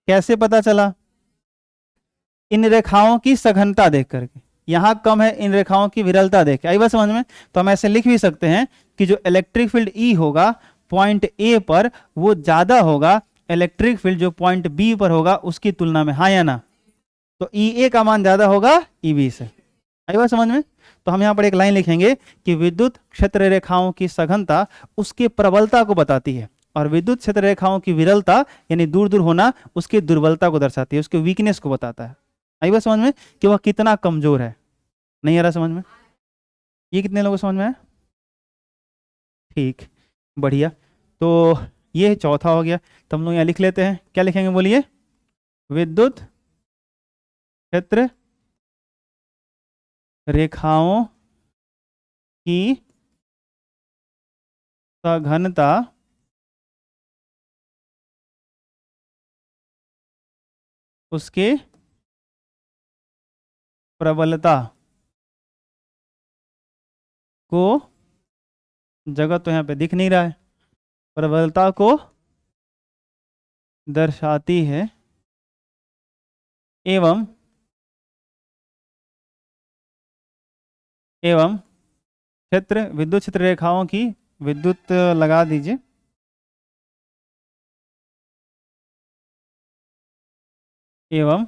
कैसे पता चला, इन रेखाओं की सघनता देख करके, यहां कम है इन रेखाओं की विरलता देख के, आई बात समझ में। तो हम ऐसे लिख भी सकते हैं कि जो इलेक्ट्रिक फील्ड ई होगा पॉइंट ए पर, वो ज्यादा होगा इलेक्ट्रिक फील्ड जो पॉइंट बी पर होगा उसकी तुलना में, हाँ या ना। तो ई ए का मान ज्यादा होगा ई बी से, आई बात समझ में। तो हम यहाँ पर एक लाइन लिखेंगे कि विद्युत क्षेत्र रेखाओं की सघनता उसकी प्रबलता को बताती है, और विद्युत क्षेत्र रेखाओं की विरलता यानी दूर दूर होना उसकी दुर्बलता को दर्शाती है, उसके वीकनेस को बताता है। आई बात समझ में कि वह कितना कमजोर है, नहीं आ रहा समझ में, ये कितने लोगों को समझ में है, ठीक, बढ़िया। तो ये चौथा हो गया, तो हम लोग यहाँ लिख लेते हैं, क्या लिखेंगे बोलिए, विद्युत क्षेत्र रेखाओं की सघनता उसके प्रबलता को, जगह तो यहाँ पे दिख नहीं रहा है, प्रबलता को दर्शाती है, एवं एवं क्षेत्र, विद्युत क्षेत्र रेखाओं की, विद्युत लगा दीजिए, एवं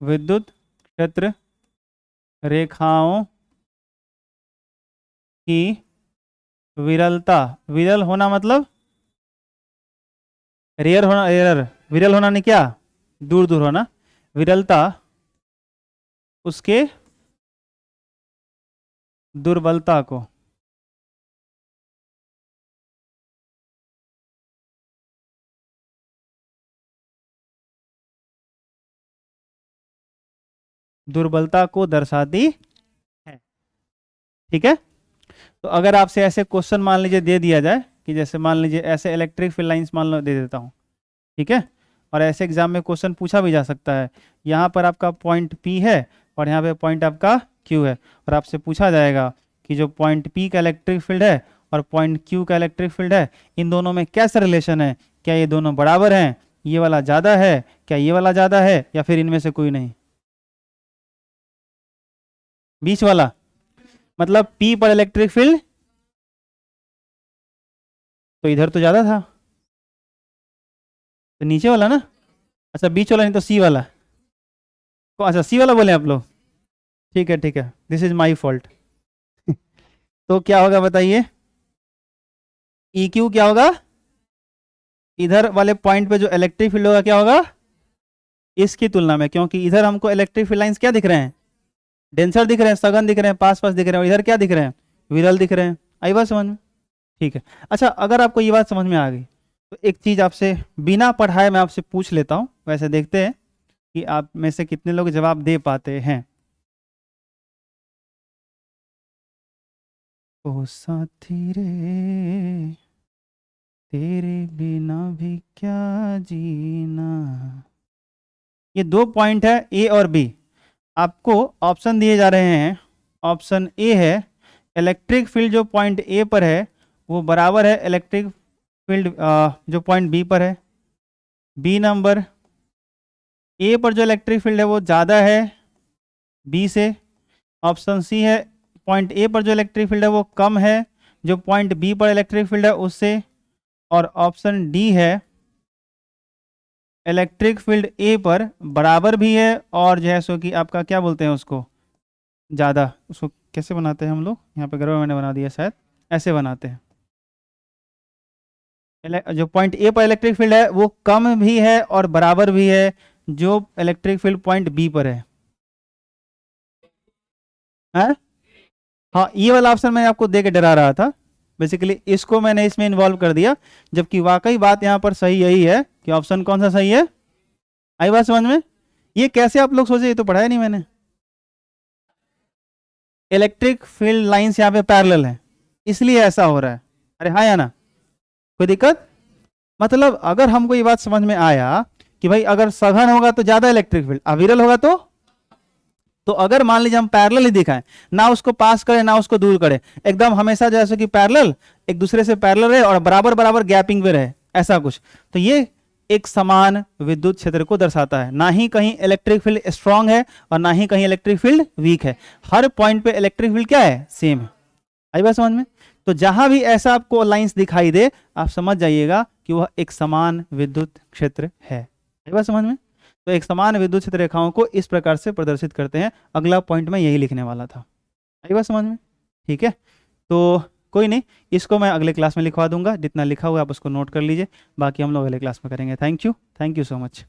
विद्युत क्षेत्र रेखाओं की विरलता, विरल होना मतलब रेयर होना, रेयर, विरल होना नहीं क्या, दूर दूर होना, विरलता उसके दुर्बलता को, दुर्बलता को दर्शाती है। ठीक है, तो अगर आपसे ऐसे क्वेश्चन मान लीजिए दे दिया जाए कि जैसे मान लीजिए ऐसे इलेक्ट्रिक फील्ड लाइंस मान लो दे देता हूँ, ठीक है, और ऐसे एग्जाम में क्वेश्चन पूछा भी जा सकता है, यहाँ पर आपका पॉइंट P है और यहाँ पे पॉइंट आपका Q है, और आपसे पूछा जाएगा कि जो पॉइंट P का इलेक्ट्रिक फील्ड है और पॉइंट Q का इलेक्ट्रिक फील्ड है, इन दोनों में कैसा रिलेशन है, क्या ये दोनों बराबर हैं, ये वाला ज़्यादा है, क्या ये वाला ज़्यादा है, या फिर इनमें से कोई नहीं, बीच वाला, मतलब P पर इलेक्ट्रिक फील्ड तो इधर तो ज़्यादा था, तो नीचे वाला ना, अच्छा बीच वाला नहीं तो सी वाला, अच्छा सी वाला बोले आप लोग, ठीक है ठीक है, दिस इज माई फॉल्ट। तो क्या होगा बताइए, ई क्यू क्या होगा, इधर वाले पॉइंट पे जो इलेक्ट्रिक फील्ड होगा क्या होगा इसकी तुलना में, क्योंकि इधर हमको इलेक्ट्रिक फील्ड लाइंस क्या दिख रहे हैं, डेंसर दिख रहे हैं, सघन दिख रहे हैं, पास पास दिख रहे हैं, और इधर क्या दिख रहे हैं, विरल दिख रहे हैं। आई बात समझ में, ठीक है। अच्छा अगर आपको ये बात समझ में आ गई तो एक चीज़ आपसे बिना पढ़ाए मैं आपसे पूछ लेता हूँ, वैसे देखते हैं कि आप में से कितने लोग जवाब दे पाते हैं। ओ साथी रे तेरे बिना भी क्या जीना, ये दो पॉइंट है ए और बी, आपको ऑप्शन दिए जा रहे हैं। ऑप्शन ए है इलेक्ट्रिक फील्ड जो पॉइंट ए पर है वो बराबर है इलेक्ट्रिक फील्ड जो पॉइंट बी पर है। बी नंबर, ए पर जो इलेक्ट्रिक फील्ड है वो ज़्यादा है बी से। ऑप्शन सी है पॉइंट ए पर जो इलेक्ट्रिक फील्ड है वो कम है जो पॉइंट बी पर इलेक्ट्रिक फील्ड है उससे। और ऑप्शन डी है इलेक्ट्रिक फील्ड ए पर बराबर भी है और जो है सो कि आपका क्या बोलते हैं उसको ज़्यादा, उसको कैसे बनाते हैं हम लोग, यहाँ पे गरबा मैंने बना दिया शायद, ऐसे बनाते हैं, जो पॉइंट ए पर इलेक्ट्रिक फील्ड है वो कम भी है और बराबर भी है जो इलेक्ट्रिक फील्ड पॉइंट बी पर है। हैं? हाँ ये वाला ऑप्शन मैं आपको दे के डरा रहा था, बेसिकली इसको मैंने इसमें इन्वॉल्व कर दिया, जबकि वाकई बात यहाँ पर सही यही है कि ऑप्शन कौन सा सही है। आई बात समझ में, ये कैसे आप लोग सोचे, ये तो पढ़ाया नहीं मैंने। इलेक्ट्रिक फील्ड लाइंस यहाँ पे पैरेलल है इसलिए ऐसा हो रहा है। अरे हाँ या ना, कोई दिक्कत, मतलब अगर हमको ये बात समझ में आया कि भाई अगर सघन होगा तो ज्यादा इलेक्ट्रिक फील्ड, अविरल होगा तो अगर मान लीजिए हम पैरेलल ही दिखाएं, ना उसको पास करें ना उसको दूर करें, एकदम हमेशा जैसे कि पैरेलल एक दूसरे से पैरेलल रहे और बराबर बराबर गैपिंग में रहे, ऐसा कुछ, तो ये एक समान विद्युत क्षेत्र को दर्शाता है। ना ही कहीं इलेक्ट्रिक फील्ड स्ट्रांग है और ना ही कहीं इलेक्ट्रिक फील्ड वीक है, हर पॉइंट पे इलेक्ट्रिक फील्ड क्या है, सेम है। आई बात समझ में, तो जहां भी ऐसा आपको लाइंस दिखाई दे आप समझ जाइएगा कि वह एक समान विद्युत क्षेत्र है। आई बात समझ में, तो एक समान विद्युत क्षेत्र रेखाओं को इस प्रकार से प्रदर्शित करते हैं। अगला पॉइंट में यही लिखने वाला था। आई बात समझ में, ठीक है, तो कोई नहीं, इसको मैं अगले क्लास में लिखवा दूंगा, जितना लिखा हुआ आप उसको नोट कर लीजिए, बाकी हम लोग अगले क्लास में करेंगे। Thank you so much.